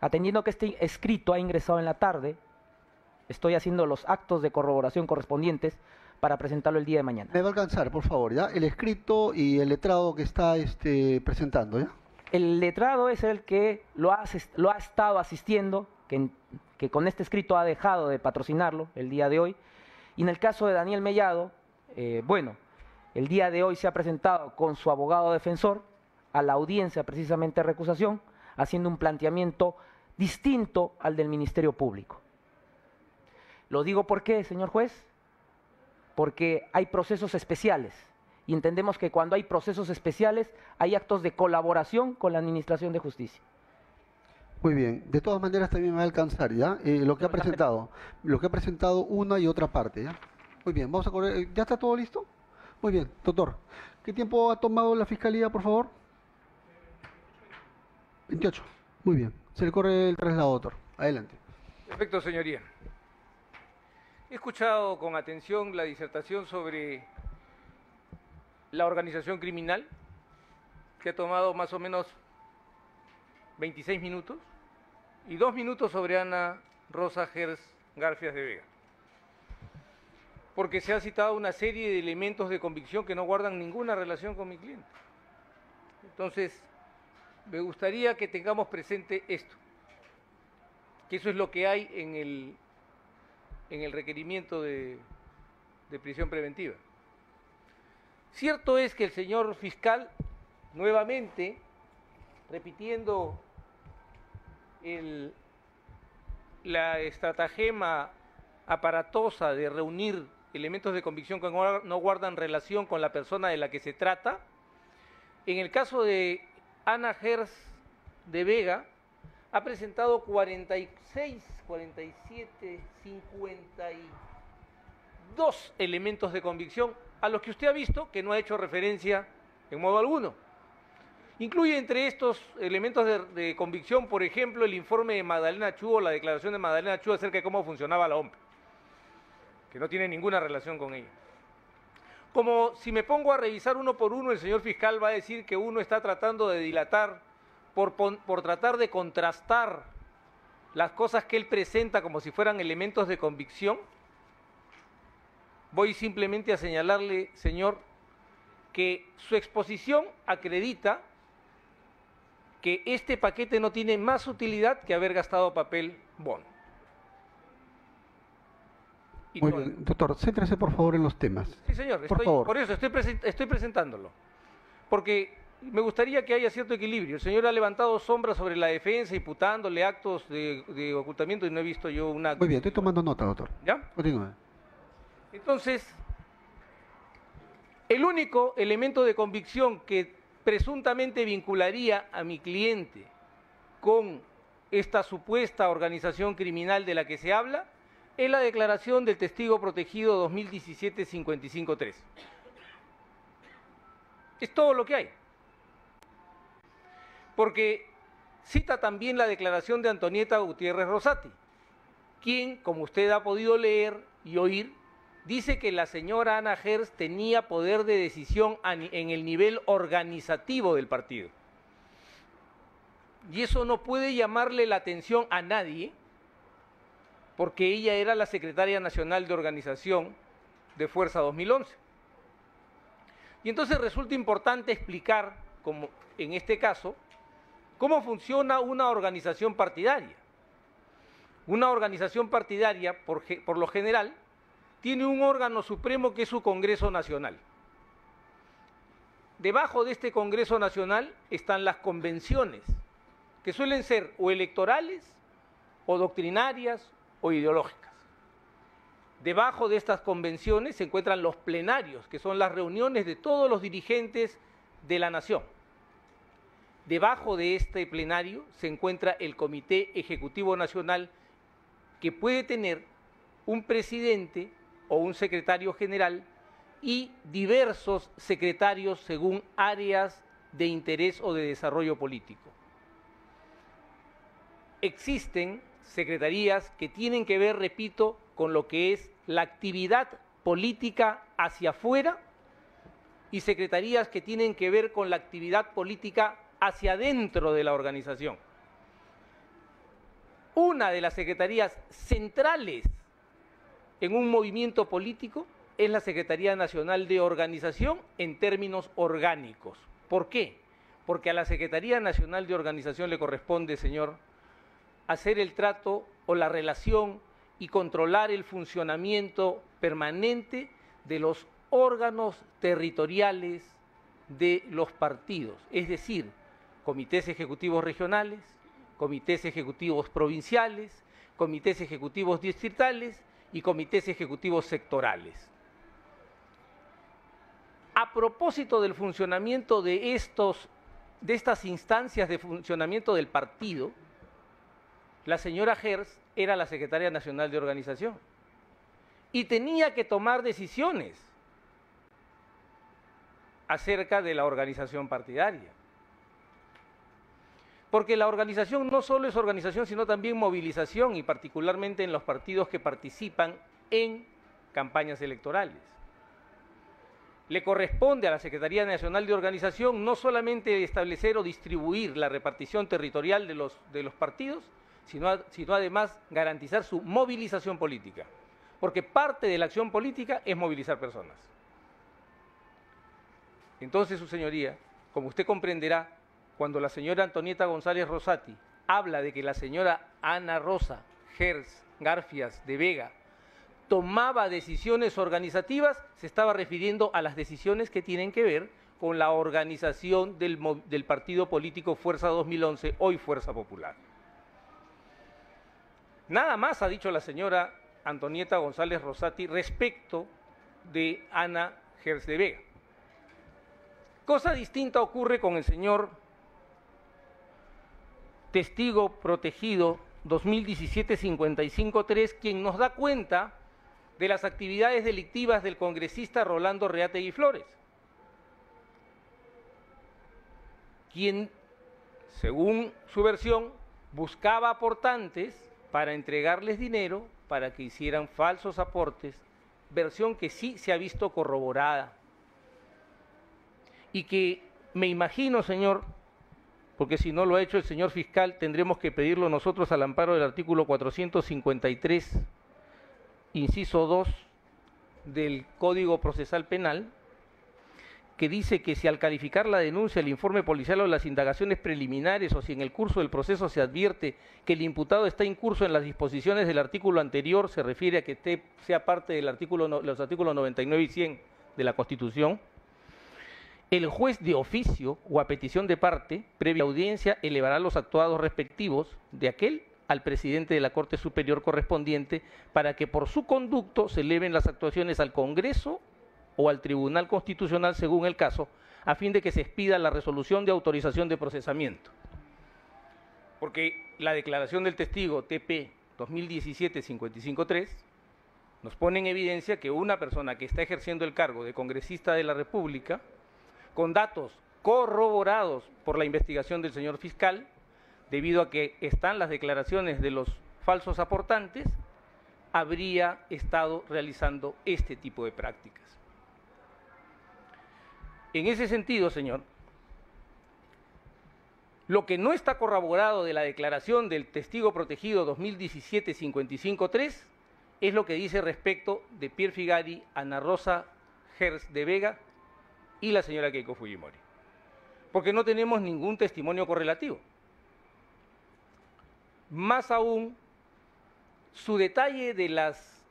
Atendiendo que este escrito ha ingresado en la tarde, estoy haciendo los actos de corroboración correspondientes para presentarlo el día de mañana. Me va a alcanzar, por favor, ¿ya? El escrito y el letrado que está presentando, ¿ya? El letrado es el que lo ha estado asistiendo, que con este escrito ha dejado de patrocinarlo el día de hoy. Y en el caso de Daniel Mellado, el día de hoy se ha presentado con su abogado defensor a la audiencia precisamente de recusación, haciendo un planteamiento distinto al del Ministerio Público. Lo digo ¿por qué, señor juez? Porque hay procesos especiales y entendemos que cuando hay procesos especiales hay actos de colaboración con la Administración de Justicia. Muy bien, de todas maneras también me va a alcanzar, ¿ya? Lo que ha presentado una y otra parte, ¿ya? Muy bien, vamos a correr. ¿Ya está todo listo? Muy bien, doctor. ¿Qué tiempo ha tomado la Fiscalía, por favor? 28. Muy bien. Se le corre el traslado, doctor. Adelante. Perfecto, señoría. He escuchado con atención la disertación sobre la organización criminal, que ha tomado más o menos 26 minutos, y 2 minutos sobre Ana Rosa Gers Garfias de Vega. Porque se ha citado una serie de elementos de convicción que no guardan ninguna relación con mi cliente. Entonces, me gustaría que tengamos presente esto, que eso es lo que hay en el requerimiento de prisión preventiva. Cierto es que el señor fiscal, nuevamente, repitiendo la estratagema aparatosa de reunir elementos de convicción que no guardan relación con la persona de la que se trata, en el caso de Ana Gers de Vega, ha presentado 46, 47, 52 elementos de convicción a los que usted ha visto que no ha hecho referencia en modo alguno. Incluye entre estos elementos de convicción, por ejemplo, el informe de Magdalena Chu o la declaración de Magdalena Chu acerca de cómo funcionaba la OMP, que no tiene ninguna relación con ella. Como si me pongo a revisar uno por uno, el señor fiscal va a decir que uno está tratando de dilatar por tratar de contrastar las cosas que él presenta como si fueran elementos de convicción. Voy simplemente a señalarle, señor, que su exposición acredita que este paquete no tiene más utilidad que haber gastado papel bond. Muy bien, doctor, céntrese por favor en los temas. Sí, señor, por eso estoy presentándolo. Porque me gustaría que haya cierto equilibrio. El señor ha levantado sombras sobre la defensa, imputándole actos de ocultamiento y no he visto yo una... Muy bien, estoy tomando nota, doctor. ¿Ya? Continúe. Entonces, el único elemento de convicción que presuntamente vincularía a mi cliente con esta supuesta organización criminal de la que se habla es la declaración del testigo protegido 2017-55-3. Es todo lo que hay. Porque cita también la declaración de Antonieta Gutiérrez Rosati, quien, como usted ha podido leer y oír, dice que la señora Ana Gers tenía poder de decisión en el nivel organizativo del partido. Y eso no puede llamarle la atención a nadie, porque ella era la secretaria nacional de organización de Fuerza 2011. Y entonces resulta importante explicar, como en este caso, cómo funciona una organización partidaria. Una organización partidaria, por lo general, tiene un órgano supremo que es su Congreso Nacional. Debajo de este Congreso Nacional están las convenciones, que suelen ser o electorales, o doctrinarias, o ideológicas. Debajo de estas convenciones se encuentran los plenarios, que son las reuniones de todos los dirigentes de la nación. debajo de este plenario se encuentra el Comité Ejecutivo Nacional, que puede tener un presidente o un secretario general y diversos secretarios según áreas de interés o de desarrollo político. Existen secretarías que tienen que ver, repito, con lo que es la actividad política hacia afuera y secretarías que tienen que ver con la actividad política hacia adentro de la organización. Una de las secretarías centrales en un movimiento político es la Secretaría Nacional de Organización en términos orgánicos. ¿Por qué? Porque a la Secretaría Nacional de Organización le corresponde, señor, hacer el trato o la relación y controlar el funcionamiento permanente de los órganos territoriales de los partidos, es decir, comités ejecutivos regionales, comités ejecutivos provinciales, comités ejecutivos distritales y comités ejecutivos sectorales. A propósito del funcionamiento de estas instancias de funcionamiento del partido, la señora Gers era la secretaria nacional de organización y tenía que tomar decisiones acerca de la organización partidaria. Porque la organización no solo es organización, sino también movilización, y particularmente en los partidos que participan en campañas electorales. Le corresponde a la Secretaría Nacional de Organización no solamente establecer o distribuir la repartición territorial de los partidos, sino además garantizar su movilización política, porque parte de la acción política es movilizar personas. Entonces, su señoría, como usted comprenderá, cuando la señora Antonieta González Rosati habla de que la señora Ana Rosa Gers Garfias de Vega tomaba decisiones organizativas, se estaba refiriendo a las decisiones que tienen que ver con la organización del partido político Fuerza 2011, hoy Fuerza Popular. Nada más ha dicho la señora Antonieta González Rosati respecto de Ana Gers de Vega. Cosa distinta ocurre con el señor testigo protegido 2017-55-3, quien nos da cuenta de las actividades delictivas del congresista Rolando Reategui Flores, quien, según su versión, buscaba aportantes para entregarles dinero para que hicieran falsos aportes, versión que sí se ha visto corroborada y que me imagino, señor, porque si no lo ha hecho el señor fiscal, tendremos que pedirlo nosotros al amparo del artículo 453, inciso 2 del Código Procesal Penal, que dice que si al calificar la denuncia, el informe policial o las indagaciones preliminares, o si en el curso del proceso se advierte que el imputado está incurso en las disposiciones del artículo anterior, se refiere a que sea parte del los artículos 99 y 100 de la Constitución, el juez de oficio o a petición de parte, previa audiencia, elevará los actuados respectivos de aquel al presidente de la Corte Superior correspondiente para que por su conducto se eleven las actuaciones al Congreso o al Tribunal Constitucional según el caso, a fin de que se expida la resolución de autorización de procesamiento. Porque la declaración del testigo TP 2017-55-3 nos pone en evidencia que una persona que está ejerciendo el cargo de congresista de la República, con datos corroborados por la investigación del señor fiscal, debido a que están las declaraciones de los falsos aportantes, habría estado realizando este tipo de prácticas. En ese sentido, señor, lo que no está corroborado de la declaración del testigo protegido 2017-55-3 es lo que dice respecto de Pierre Figari, Ana Rosa Gers de Vega y la señora Keiko Fujimori, porque no tenemos ningún testimonio correlativo. Más aún, su detalle de las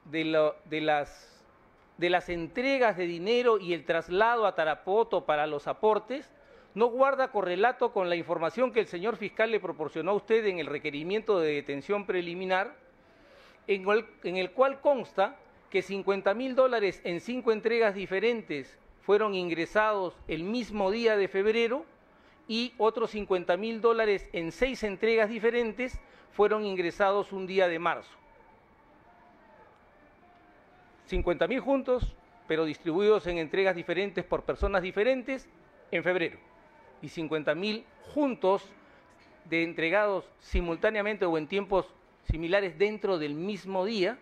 entregas de dinero y el traslado a Tarapoto para los aportes no guarda correlato con la información que el señor fiscal le proporcionó a usted en el requerimiento de detención preliminar, en el cual consta que $50.000 en 5 entregas diferentes fueron ingresados el mismo día de febrero y otros $50.000 en 6 entregas diferentes fueron ingresados un día de marzo. 50.000 juntos, pero distribuidos en entregas diferentes por personas diferentes en febrero. Y 50.000 juntos entregados simultáneamente o en tiempos similares dentro del mismo día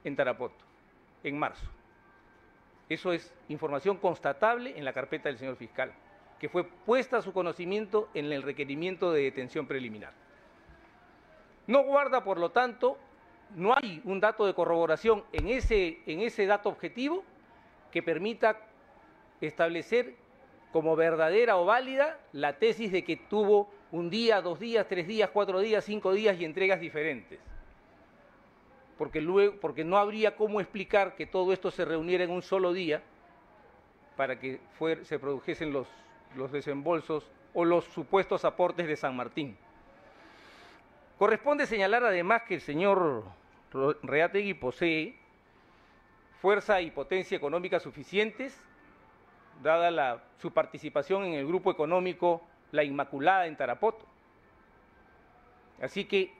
en Tarapoto, en marzo. Eso es información constatable en la carpeta del señor fiscal, que fue puesta a su conocimiento en el requerimiento de detención preliminar. No guarda, por lo tanto, no hay un dato de corroboración en ese dato objetivo que permita establecer como verdadera o válida la tesis de que tuvo un día, 2 días, 3 días, 4 días, 5 días y entregas diferentes. Porque no habría cómo explicar que todo esto se reuniera en un solo día para que se produjesen los desembolsos o los supuestos aportes de San Martín. Corresponde señalar además que el señor Reategui posee fuerza y potencia económica suficientes, dada su participación en el grupo económico La Inmaculada en Tarapoto. Así que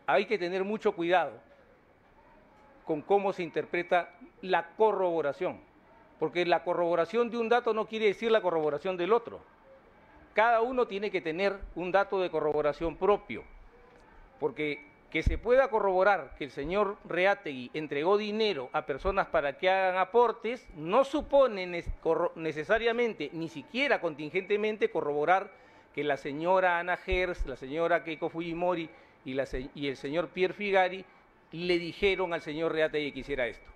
hay que tener mucho cuidado con cómo se interpreta la corroboración, porque la corroboración de un dato no quiere decir la corroboración del otro. Cada uno tiene que tener un dato de corroboración propio, porque que se pueda corroborar que el señor Reategui entregó dinero a personas para que hagan aportes, no supone necesariamente, ni siquiera contingentemente, corroborar que la señora Ana Gers, la señora Keiko Fujimori y el señor Pierre Figari le dijeron al señor Reategui que hiciera esto.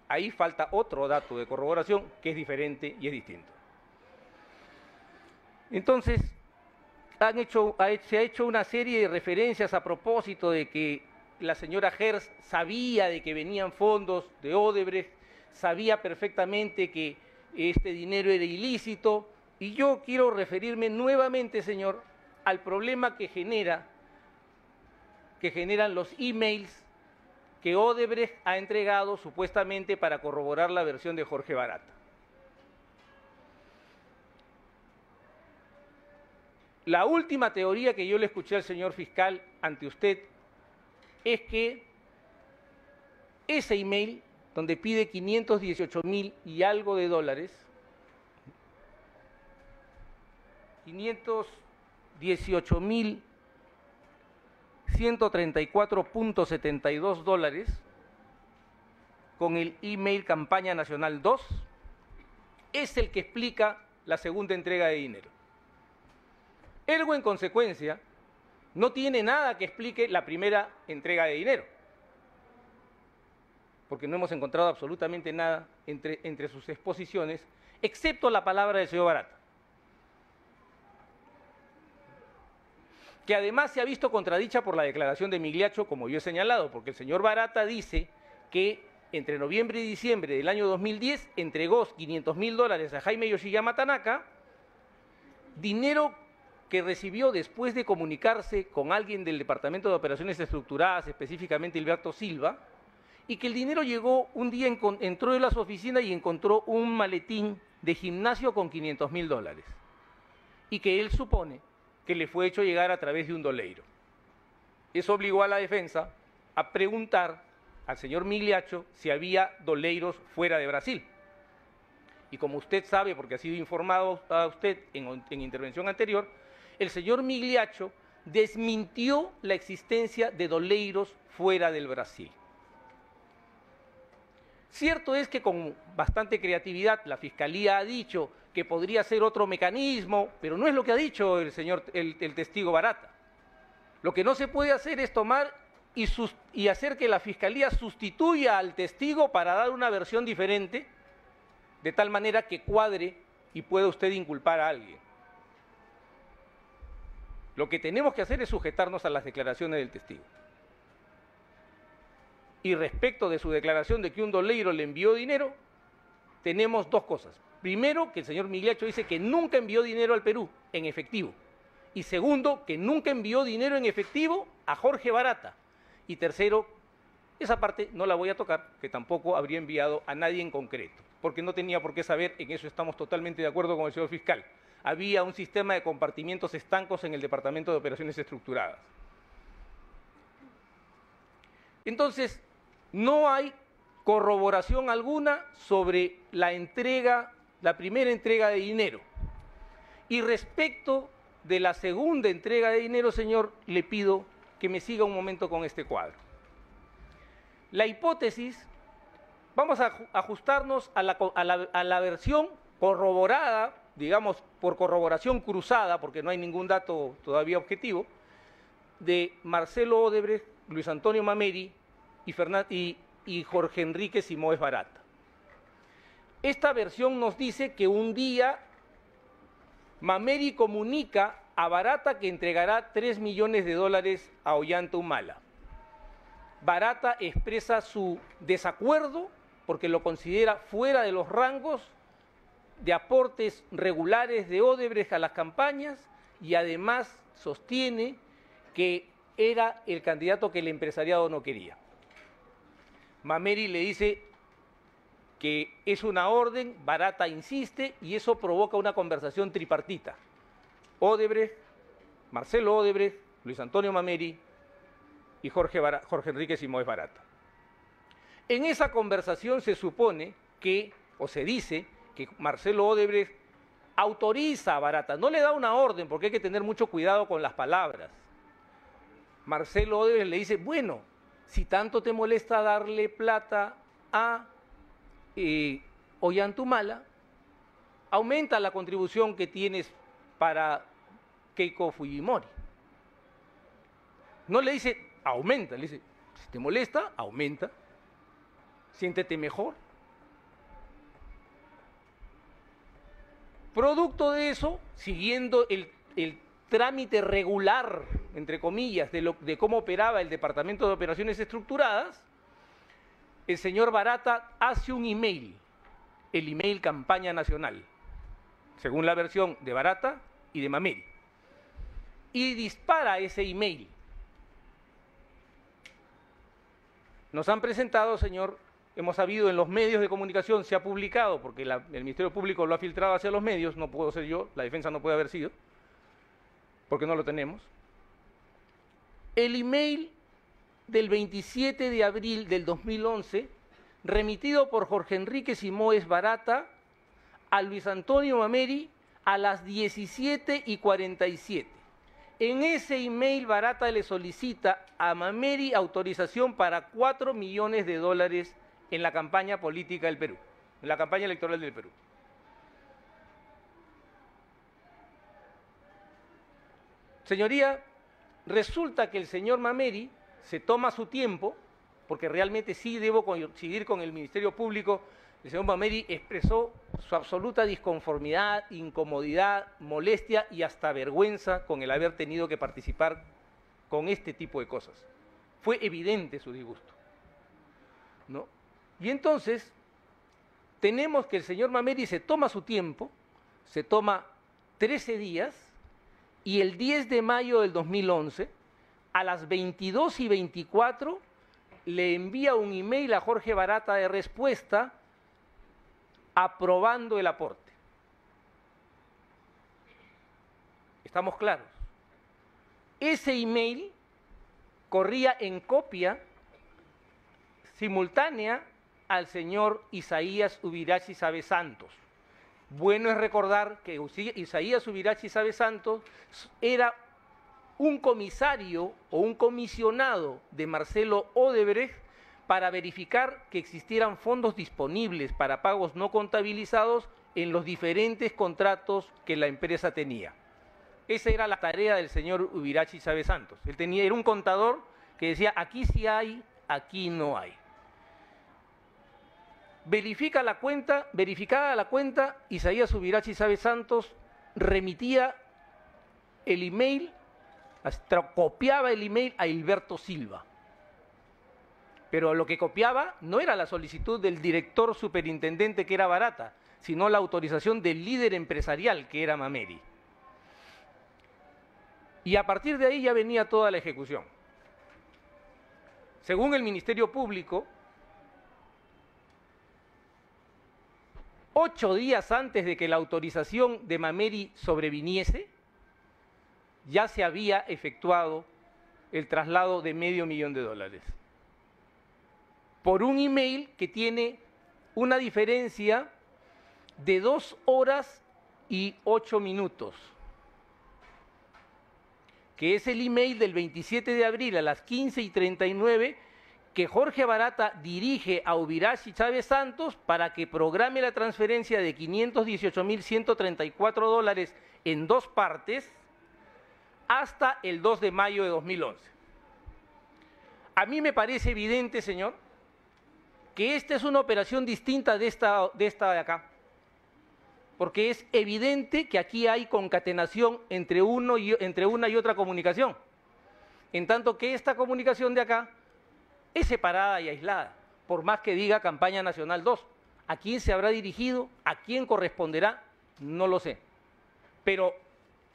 Ahí falta otro dato de corroboración que es diferente y es distinto. Entonces, se ha hecho una serie de referencias a propósito de que la señora Gers sabía de que venían fondos de Odebrecht, sabía perfectamente que este dinero era ilícito, y yo quiero referirme nuevamente, señor, al problema que generan los emails que Odebrecht ha entregado supuestamente para corroborar la versión de Jorge Barata. La última teoría que yo le escuché al señor fiscal ante usted es que ese email, donde pide 518.000 y algo de dólares, 518.134.72 dólares, con el email Campaña Nacional 2, es el que explica la segunda entrega de dinero. Ergo, en consecuencia, no tiene nada que explique la primera entrega de dinero, porque no hemos encontrado absolutamente nada entre sus exposiciones, excepto la palabra del señor Barata, que además se ha visto contradicha por la declaración de Migliaccio, como yo he señalado, porque el señor Barata dice que entre noviembre y diciembre del año 2010 entregó 500.000 dólares a Jaime Yoshiyama Tanaka, dinero que recibió después de comunicarse con alguien del Departamento de Operaciones Estructuradas, específicamente Hilberto Silva, y que el dinero llegó un día, entró en las oficinas y encontró un maletín de gimnasio con 500.000 dólares, y que él supone que le fue hecho llegar a través de un doleiro. Eso obligó a la defensa a preguntar al señor Migliaccio si había doleiros fuera de Brasil. Y como usted sabe, porque ha sido informado a usted en intervención anterior, el señor Migliaccio desmintió la existencia de doleiros fuera del Brasil. Cierto es que con bastante creatividad la Fiscalía ha dicho que podría ser otro mecanismo, pero no es lo que ha dicho el testigo Barata. Lo que no se puede hacer es tomar y hacer que la Fiscalía sustituya al testigo para dar una versión diferente, de tal manera que cuadre y pueda usted inculpar a alguien. Lo que tenemos que hacer es sujetarnos a las declaraciones del testigo. Y respecto de su declaración de que un doleiro le envió dinero, tenemos dos cosas. Primero, que el señor Migliaccio dice que nunca envió dinero al Perú en efectivo. Y segundo, que nunca envió dinero en efectivo a Jorge Barata. Y tercero, esa parte no la voy a tocar, que tampoco habría enviado a nadie en concreto, porque no tenía por qué saber, en eso estamos totalmente de acuerdo con el señor fiscal. había un sistema de compartimientos estancos en el Departamento de Operaciones Estructuradas. Entonces, no hay corroboración alguna sobre la entrega, la primera entrega de dinero. Y respecto de la segunda entrega de dinero, señor, le pido que me siga un momento con este cuadro. La hipótesis, vamos a ajustarnos a la versión corroborada, digamos, por corroboración cruzada, porque no hay ningún dato todavía objetivo, de Marcelo Odebrecht, Luis Antonio Mameri y Jorge Enrique Simoes Barata. Esta versión nos dice que un día Mameri comunica a Barata que entregará $3 millones a Ollanta Humala. Barata expresa su desacuerdo porque lo considera fuera de los rangos de aportes regulares de Odebrecht a las campañas y además sostiene que era el candidato que el empresariado no quería. Mameri le dice que es una orden, Barata insiste y eso provoca una conversación tripartita. Odebrecht, Marcelo Odebrecht, Luis Antonio Mameri y Jorge Enrique Simoes Barata. En esa conversación se supone que, o se dice, que Marcelo Odebrecht autoriza a Barata, no le da una orden porque hay que tener mucho cuidado con las palabras. Marcelo Odebrecht le dice, bueno, si tanto te molesta darle plata a Ollanta Humala, aumenta la contribución que tienes para Keiko Fujimori. No le dice, aumenta, le dice, si te molesta, aumenta, siéntete mejor. Producto de eso, siguiendo el trámite regular, entre comillas, de cómo operaba el Departamento de Operaciones Estructuradas, el señor Barata hace un email, el email Campaña Nacional, según la versión de Barata y de Mameri, y dispara ese email. Nos han presentado, señor, hemos sabido en los medios de comunicación, se ha publicado, porque el Ministerio Público lo ha filtrado hacia los medios, no puedo ser yo, la defensa no puede haber sido, porque no lo tenemos, el email del 27 de abril del 2011, remitido por Jorge Enrique Simoes Barata a Luis Antonio Mameri a las 17:47. En ese email Barata le solicita a Mameri autorización para $4 millones en la campaña política del Perú, en la campaña electoral del Perú. Señoría, resulta que el señor Mameri se toma su tiempo, porque realmente sí debo coincidir con el Ministerio Público, el señor Mameri expresó su absoluta disconformidad, incomodidad, molestia y hasta vergüenza con el haber tenido que participar con este tipo de cosas. Fue evidente su disgusto, ¿no? Y entonces tenemos que el señor Mameri se toma su tiempo, se toma 13 días, y el 10 de mayo del 2011, a las 22:24, le envía un email a Jorge Barata de respuesta aprobando el aporte. ¿Estamos claros? Ese email corría en copia simultánea al señor Isaías Ubirachi Sabe Santos. Bueno es recordar que Isaías Ubirachi Sabe Santos era un comisario o un comisionado de Marcelo Odebrecht para verificar que existieran fondos disponibles para pagos no contabilizados en los diferentes contratos que la empresa tenía. Esa era la tarea del señor Ubirachi Sabe Santos. Era un contador que decía, aquí sí hay, aquí no hay. Verificada la cuenta, Isaías Ubirachi Sabe Santos remitía el email, copiaba el email a Hilberto Silva. Pero lo que copiaba no era la solicitud del director superintendente, que era Barata, sino la autorización del líder empresarial, que era Mameri. Y a partir de ahí ya venía toda la ejecución. Según el Ministerio Público, 8 días antes de que la autorización de Mameri sobreviniese, ya se había efectuado el traslado de $500,000 por un email que tiene una diferencia de 2 horas y 8 minutos, que es el email del 27 de abril a las 15:39 que Jorge Barata dirige a Ubirashi Chávez Santos para que programe la transferencia de $518,134 en 2 partes hasta el 2 de mayo de 2011. A mí me parece evidente, señor, que esta es una operación distinta de esta de acá, porque es evidente que aquí hay concatenación entre una y otra comunicación, en tanto que esta comunicación de acá es separada y aislada, por más que diga Campaña Nacional 2. ¿A quién se habrá dirigido? ¿A quién corresponderá? No lo sé. Pero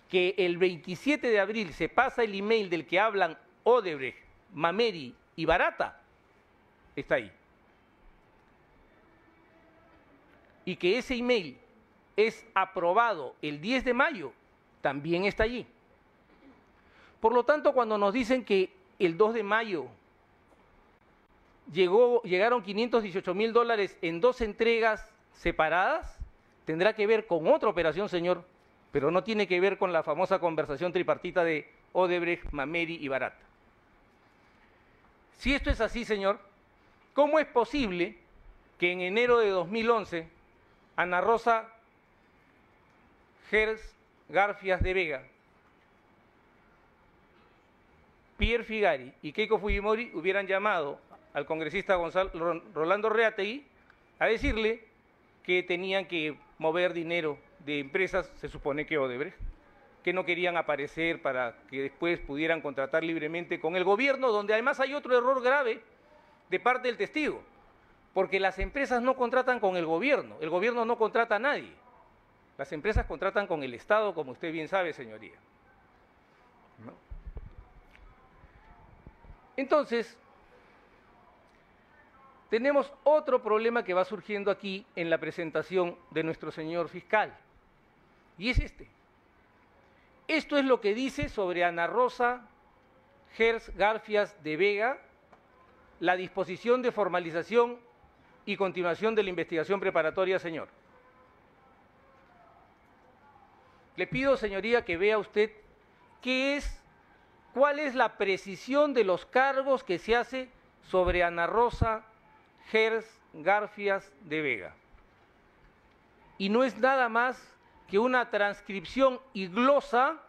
que el 27 de abril se pasa el email del que hablan Odebrecht, Mameri y Barata, está ahí. Y que ese email es aprobado el 10 de mayo, también está allí. Por lo tanto, cuando nos dicen que el 2 de mayo llegaron $518,000 en 2 entregas separadas, tendrá que ver con otra operación, señor, pero no tiene que ver con la famosa conversación tripartita de Odebrecht, Mameri y Barata. Si esto es así, señor, ¿cómo es posible que en enero de 2011 Ana Rosa Gers Garfias de Vega, Pierre Figari y Keiko Fujimori hubieran llamado al congresista Rolando Reategui a decirle que tenían que mover dinero de empresas, se supone que Odebrecht, que no querían aparecer para que después pudieran contratar libremente con el gobierno, donde además hay otro error grave de parte del testigo, porque las empresas no contratan con el gobierno no contrata a nadie, las empresas contratan con el Estado, como usted bien sabe, señoría. ¿No? Entonces, tenemos otro problema que va surgiendo aquí en la presentación de nuestro señor fiscal, y es este. Esto es lo que dice sobre Ana Rosa Gers Garfias de Vega, la disposición de formalización y continuación de la investigación preparatoria, señor. Le pido, señoría, que vea usted cuál es la precisión de los cargos que se hace sobre Ana Rosa Gers Garfias de Vega. Y no es nada más que una transcripción y glosa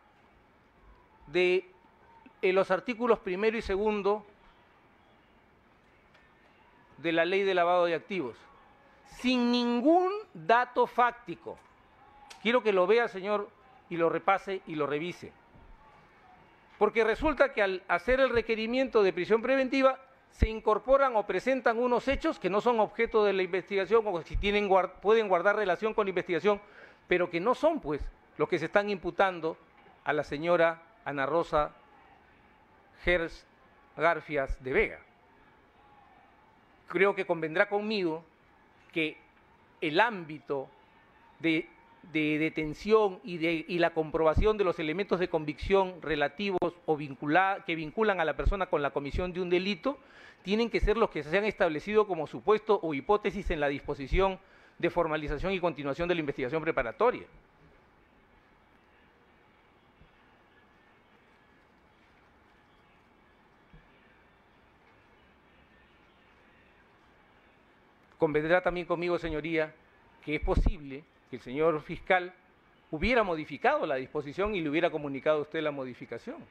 de los artículos 1º y 2º de la Ley de Lavado de Activos, sin ningún dato fáctico. Quiero que lo vea, señor, y lo repase y lo revise. Porque resulta que al hacer el requerimiento de prisión preventiva se incorporan o presentan unos hechos que no son objeto de la investigación o si pueden guardar relación con la investigación, pero que no son, pues, los que se están imputando a la señora Ana Rosa Gers Garfias de Vega. Creo que convendrá conmigo que el ámbito de detención y la comprobación de los elementos de convicción relativos o que vinculan a la persona con la comisión de un delito tienen que ser los que se han establecido como supuesto o hipótesis en la disposición de formalización y continuación de la investigación preparatoria. Convendrá también conmigo, señoría, que es posible que el señor fiscal hubiera modificado la disposición y le hubiera comunicado a usted la modificación.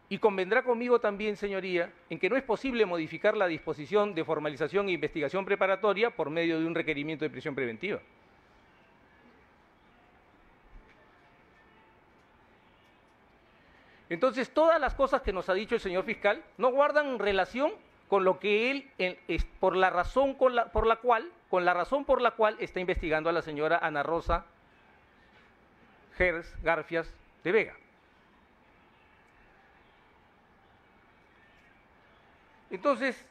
Y convendrá conmigo también, señoría, en que no es posible modificar la disposición de formalización e investigación preparatoria por medio de un requerimiento de prisión preventiva. Entonces, todas las cosas que nos ha dicho el señor fiscal no guardan relación con lo que él, por la razón por la cual está investigando a la señora Ana Rosa Gers Garfias de Vega. Entonces,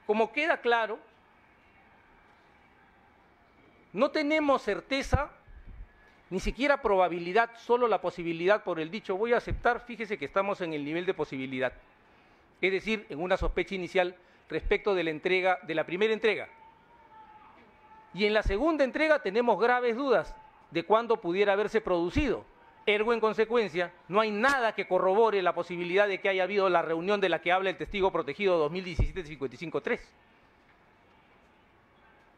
como queda claro, no tenemos certeza, ni siquiera probabilidad, solo la posibilidad por el dicho voy a aceptar. Fíjese que estamos en el nivel de posibilidad, es decir, en una sospecha inicial respecto de la entrega, de la primera entrega. Y en la segunda entrega tenemos graves dudas de cuándo pudiera haberse producido. Ergo, en consecuencia, no hay nada que corrobore la posibilidad de que haya habido la reunión de la que habla el testigo protegido 2017-55-3.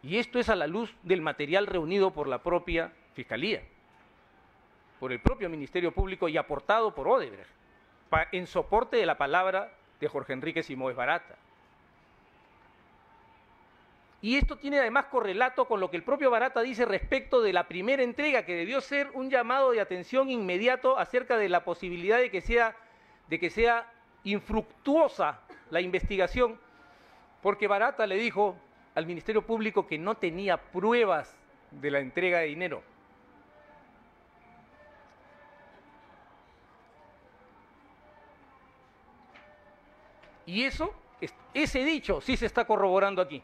Y esto es a la luz del material reunido por la propia Fiscalía, por el propio Ministerio Público y aportado por Odebrecht, en soporte de la palabra de Jorge Enrique Simoes Barata. Y esto tiene además correlato con lo que el propio Barata dice respecto de la primera entrega, que debió ser un llamado de atención inmediato acerca de la posibilidad de que sea infructuosa la investigación, porque Barata le dijo al Ministerio Público que no tenía pruebas de la entrega de dinero. Y ese dicho sí se está corroborando aquí.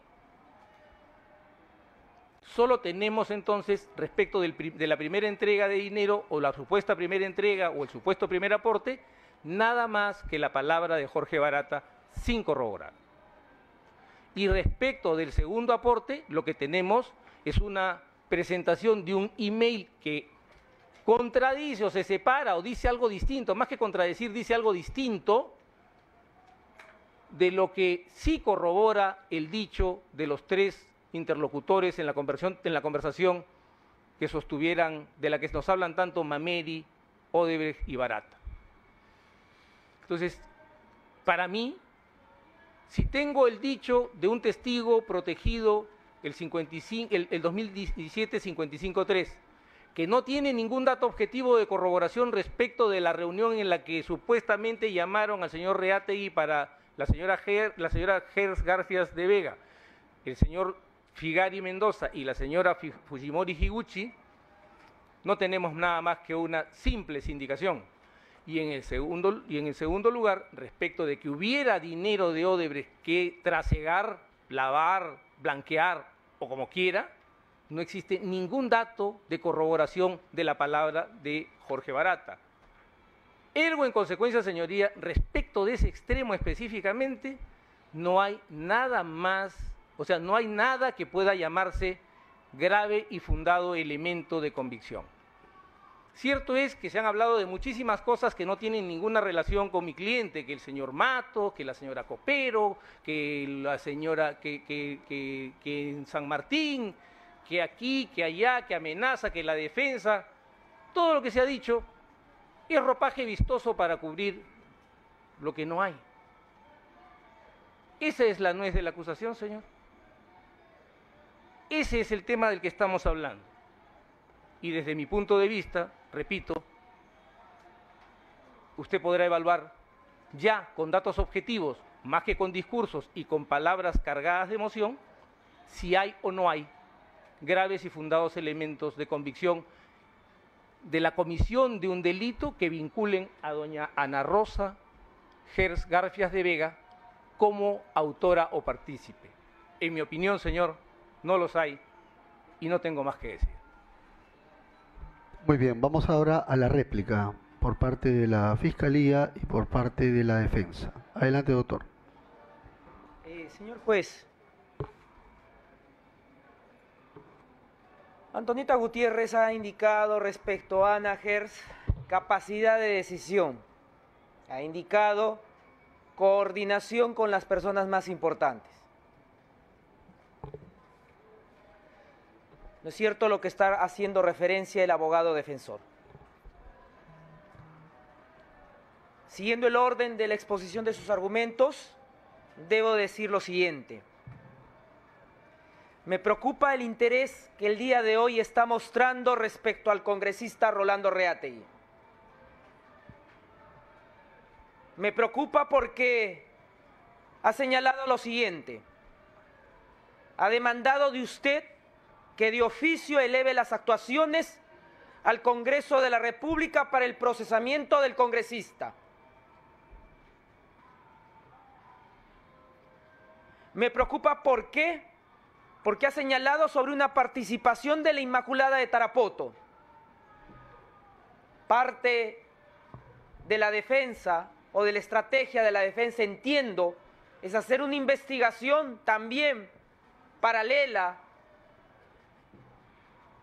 Solo tenemos entonces, respecto de la primera entrega de dinero, o la supuesta primera entrega, o el supuesto primer aporte, nada más que la palabra de Jorge Barata sin corroborar. Y respecto del segundo aporte, lo que tenemos es una presentación de un email que contradice o se separa o dice algo distinto, más que contradecir, dice algo distinto de lo que sí corrobora el dicho de los tres interlocutores en la conversación que sostuvieran, de la que nos hablan tanto Mameri, Odebrecht y Barata. Entonces, para mí, si tengo el dicho de un testigo protegido el 2017-55-3, que no tiene ningún dato objetivo de corroboración respecto de la reunión en la que supuestamente llamaron al señor Reategui para la señora Gers Garfias de Vega, el señor Figari Mendoza y la señora Fujimori Higuchi, no tenemos nada más que una simple sindicación. Y en el segundo lugar, respecto de que hubiera dinero de Odebrecht que trasegar, lavar, blanquear o como quiera, no existe ningún dato de corroboración de la palabra de Jorge Barata. Ergo, en consecuencia, señoría, respecto de ese extremo específicamente, no hay nada más, o sea, no hay nada que pueda llamarse grave y fundado elemento de convicción. Cierto es que se han hablado de muchísimas cosas que no tienen ninguna relación con mi cliente, que el señor Mato, que la señora Copero, que la señora que en San Martín, que aquí, que allá, que amenaza, que la defensa. Todo lo que se ha dicho es ropaje vistoso para cubrir lo que no hay. Esa es la nuez de la acusación, señor. Ese es el tema del que estamos hablando. Y desde mi punto de vista, repito, usted podrá evaluar ya con datos objetivos, más que con discursos y con palabras cargadas de emoción, si hay o no hay graves y fundados elementos de convicción de la comisión de un delito que vinculen a doña Ana Rosa Gers Garfias de Vega como autora o partícipe. En mi opinión, señor, no los hay y no tengo más que decir. Muy bien, vamos ahora a la réplica por parte de la Fiscalía y por parte de la Defensa. Adelante, doctor. Señor juez, Antonieta Gutiérrez ha indicado respecto a Ana Gers capacidad de decisión, ha indicado coordinación con las personas más importantes. ¿No es cierto lo que está haciendo referencia el abogado defensor? Siguiendo el orden de la exposición de sus argumentos, debo decir lo siguiente. Me preocupa el interés que el día de hoy está mostrando respecto al congresista Rolando Reategui. Me preocupa porque ha señalado lo siguiente. Ha demandado de usted que de oficio eleve las actuaciones al Congreso de la República para el procesamiento del congresista. Me preocupa ¿por qué? Porque ha señalado sobre una participación de la Inmaculada de Tarapoto. Parte de la defensa o de la estrategia de la defensa, entiendo, es hacer una investigación también paralela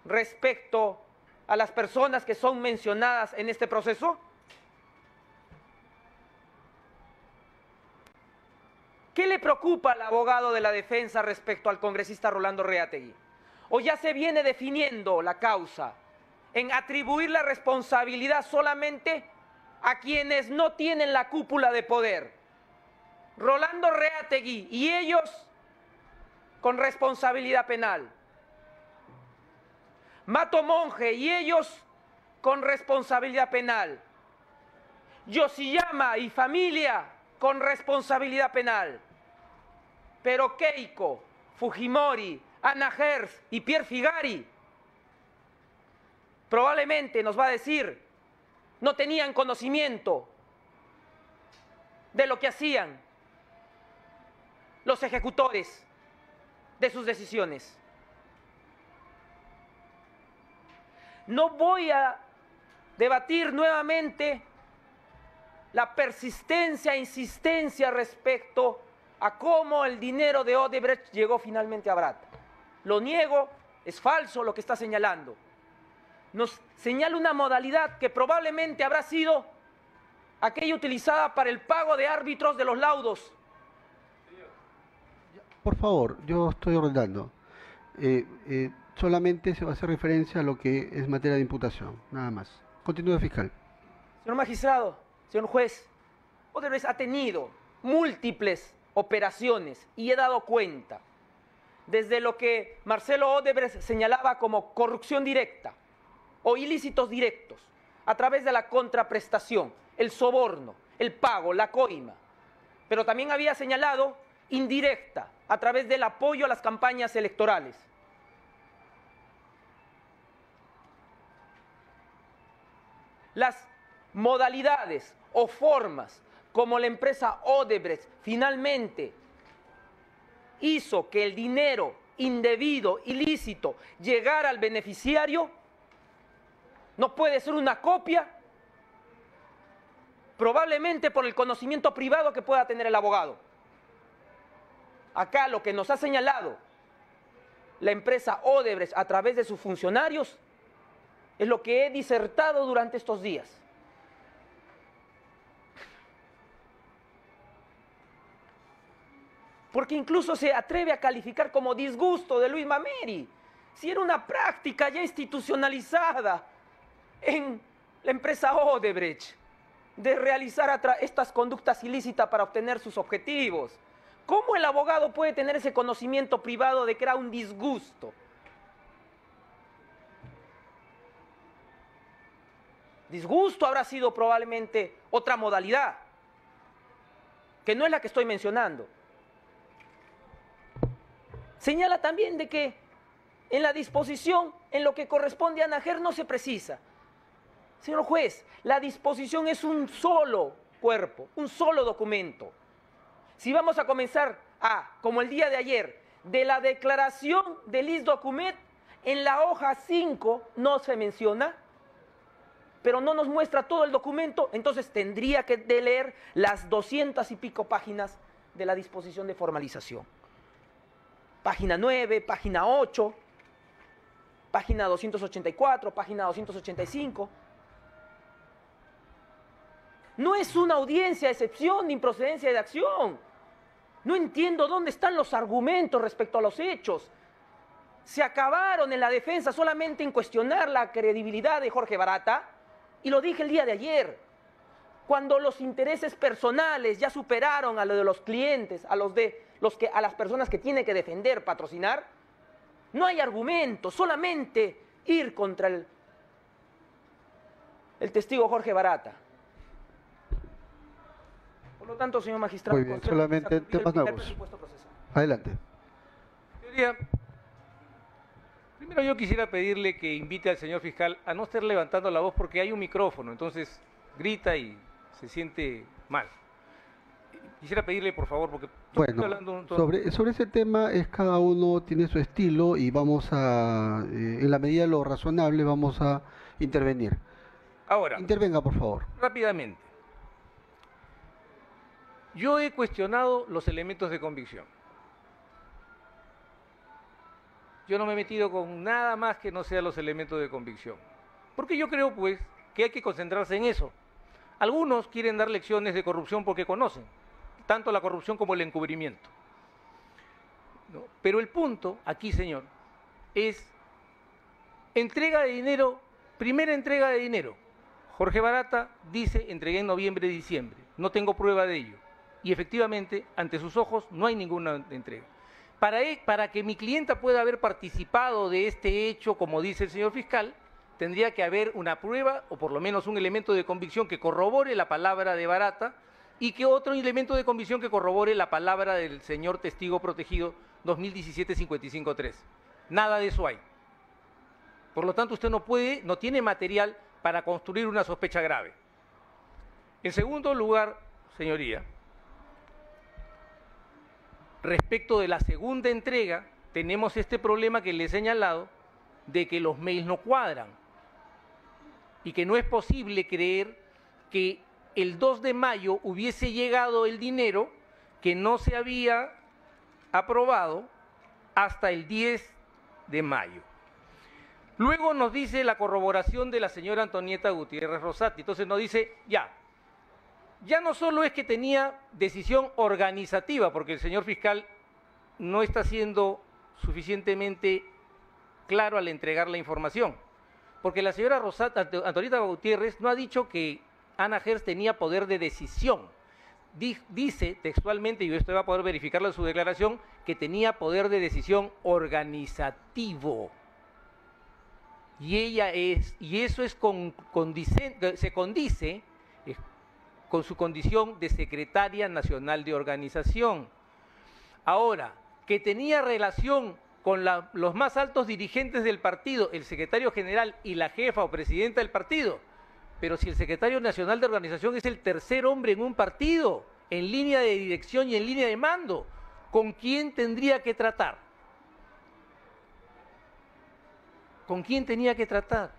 respecto a las personas que son mencionadas en este proceso. ¿Qué le preocupa al abogado de la defensa respecto al congresista Rolando Reategui? ¿O ya se viene definiendo la causa en atribuir la responsabilidad solamente a quienes no tienen la cúpula de poder? Rolando Reategui y ellos con responsabilidad penal. Mato Monge y ellos con responsabilidad penal. Yoshiyama y familia con responsabilidad penal. Pero Keiko, Fujimori, Ana Hertz y Pierre Figari probablemente nos va a decir, no tenían conocimiento de lo que hacían los ejecutores de sus decisiones. No voy a debatir nuevamente la persistencia e insistencia respecto a cómo el dinero de Odebrecht llegó finalmente a Brat. Lo niego, es falso lo que está señalando. Nos señala una modalidad que probablemente habrá sido aquella utilizada para el pago de árbitros de los laudos. Por favor, yo estoy ordenando. Solamente se va a hacer referencia a lo que es materia de imputación, nada más. Continúe, fiscal. Señor magistrado, señor juez, Odebrecht ha tenido múltiples operaciones y he dado cuenta, desde lo que Marcelo Odebrecht señalaba como corrupción directa o ilícitos directos, a través de la contraprestación, el soborno, el pago, la coima, pero también había señalado indirecta, a través del apoyo a las campañas electorales. Las modalidades o formas como la empresa Odebrecht finalmente hizo que el dinero indebido, ilícito, llegara al beneficiario, no puede ser una copia, probablemente por el conocimiento privado que pueda tener el abogado. Acá lo que nos ha señalado la empresa Odebrecht a través de sus funcionarios es lo que he disertado durante estos días. Porque incluso se atreve a calificar como disgusto de Luis Mameri, si era una práctica ya institucionalizada en la empresa Odebrecht, de realizar estas conductas ilícitas para obtener sus objetivos. ¿Cómo el abogado puede tener ese conocimiento privado de que era un disgusto? Disgusto habrá sido probablemente otra modalidad, que no es la que estoy mencionando. Señala también de que en la disposición, en lo que corresponde a Ana Hertz, no se precisa. Señor juez, la disposición es un solo cuerpo, un solo documento. Si vamos a comenzar como el día de ayer, de la declaración del IS-Document, en la hoja 5 no se menciona, pero no nos muestra todo el documento, entonces tendría que leer las 200 y pico páginas de la disposición de formalización. Página 9, página 8, página 284, página 285. No es una audiencia de excepción ni improcedencia de acción. No entiendo dónde están los argumentos respecto a los hechos. Se acabaron en la defensa solamente en cuestionar la credibilidad de Jorge Barata, y lo dije el día de ayer. Cuando los intereses personales ya superaron a lo de los clientes, a las personas que tiene que defender, patrocinar, no hay argumento, solamente ir contra el testigo Jorge Barata. Por lo tanto, señor magistrado, muy bien, solamente temas nuevos. Adelante. Señoría, primero yo quisiera pedirle que invite al señor fiscal a no estar levantando la voz porque hay un micrófono, entonces grita y se siente mal. Quisiera pedirle, por favor, porque Bueno, sobre ese tema es cada uno tiene su estilo y vamos a, en la medida de lo razonable, vamos a intervenir. Ahora, Intervenga, por favor. rápidamente. Yo he cuestionado los elementos de convicción. Yo no me he metido con nada más que no sean los elementos de convicción. Porque yo creo, pues, que hay que concentrarse en eso. Algunos quieren dar lecciones de corrupción porque conocen, tanto la corrupción como el encubrimiento. ¿No? Pero el punto aquí, señor, es entrega de dinero, primera entrega de dinero. Jorge Barata dice, entregué en noviembre, diciembre. No tengo prueba de ello. Y efectivamente, ante sus ojos, no hay ninguna entrega. Para que mi clienta pueda haber participado de este hecho, como dice el señor fiscal, tendría que haber una prueba, o por lo menos un elemento de convicción que corrobore la palabra de Barata, y que otro elemento de convicción que corrobore la palabra del señor testigo protegido 2017-55-3. Nada de eso hay. Por lo tanto, usted no tiene material para construir una sospecha grave. En segundo lugar, señoría, respecto de la segunda entrega, tenemos este problema que le he señalado de que los mails no cuadran y que no es posible creer que el 2 de mayo hubiese llegado el dinero que no se había aprobado hasta el 10 de mayo. Luego nos dice la corroboración de la señora Antonieta Gutiérrez Rosati. Entonces nos dice, ya no solo es que tenía decisión organizativa, porque el señor fiscal no está siendo suficientemente claro al entregar la información, porque la señora Antonieta Gutiérrez no ha dicho que Ana Gers tenía poder de decisión. Dice textualmente, y usted va a poder verificarlo en su declaración, que tenía poder de decisión organizativo. Y eso se condice con su condición de secretaria nacional de organización. Ahora, que tenía relación con los más altos dirigentes del partido, el secretario general y la jefa o presidenta del partido, pero si el secretario nacional de organización es el tercer hombre en un partido, en línea de dirección y en línea de mando, ¿con quién tendría que tratar? ¿Con quién tenía que tratar?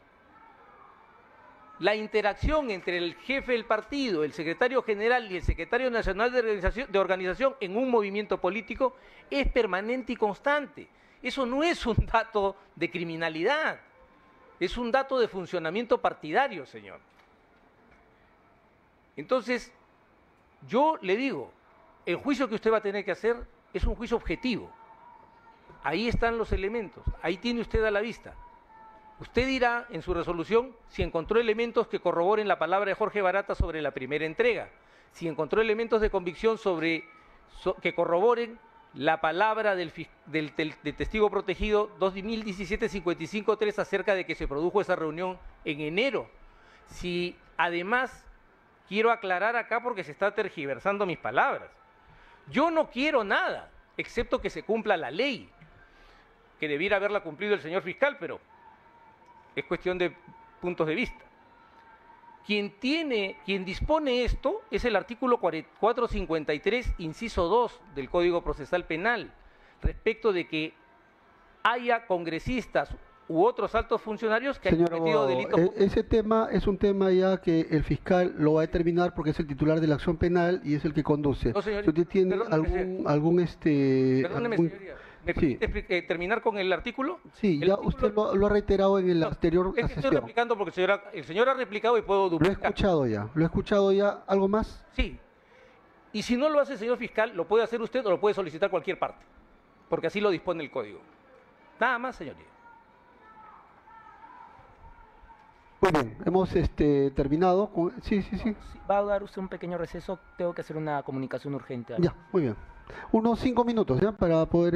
La interacción entre el jefe del partido, el secretario general y el secretario nacional de organización en un movimiento político es permanente y constante. Eso no es un dato de criminalidad, es un dato de funcionamiento partidario, señor. Entonces, yo le digo, el juicio que usted va a tener que hacer es un juicio objetivo. Ahí están los elementos, ahí tiene usted a la vista. Usted dirá en su resolución si encontró elementos que corroboren la palabra de Jorge Barata sobre la primera entrega, si encontró elementos de convicción que corroboren la palabra del testigo protegido 2017-55-3 acerca de que se produjo esa reunión en enero. Si además, quiero aclarar acá porque se está tergiversando mis palabras, yo no quiero nada, excepto que se cumpla la ley, que debiera haberla cumplido el señor fiscal, pero es cuestión de puntos de vista. Quien dispone esto es el artículo 453, inciso 2 del Código Procesal Penal, respecto de que haya congresistas u otros altos funcionarios que hayan cometido delitos. Ese tema es un tema ya que el fiscal lo va a determinar porque es el titular de la acción penal y es el que conduce. No, señor, si usted tiene perdóneme, señoría. ¿Me permite terminar con el artículo? Sí, ya usted lo ha reiterado en el anterior sesión. Estoy replicando porque el señor ha replicado y puedo duplicar. Lo he escuchado ya. ¿Algo más? Sí. Y si no lo hace el señor fiscal, lo puede hacer usted o lo puede solicitar cualquier parte, porque así lo dispone el código. Nada más, señoría. Muy bien, hemos terminado. Sí. Va a dar usted un pequeño receso, tengo que hacer una comunicación urgente. Ya, muy bien. Unos 5 minutos, ¿ya? Para poder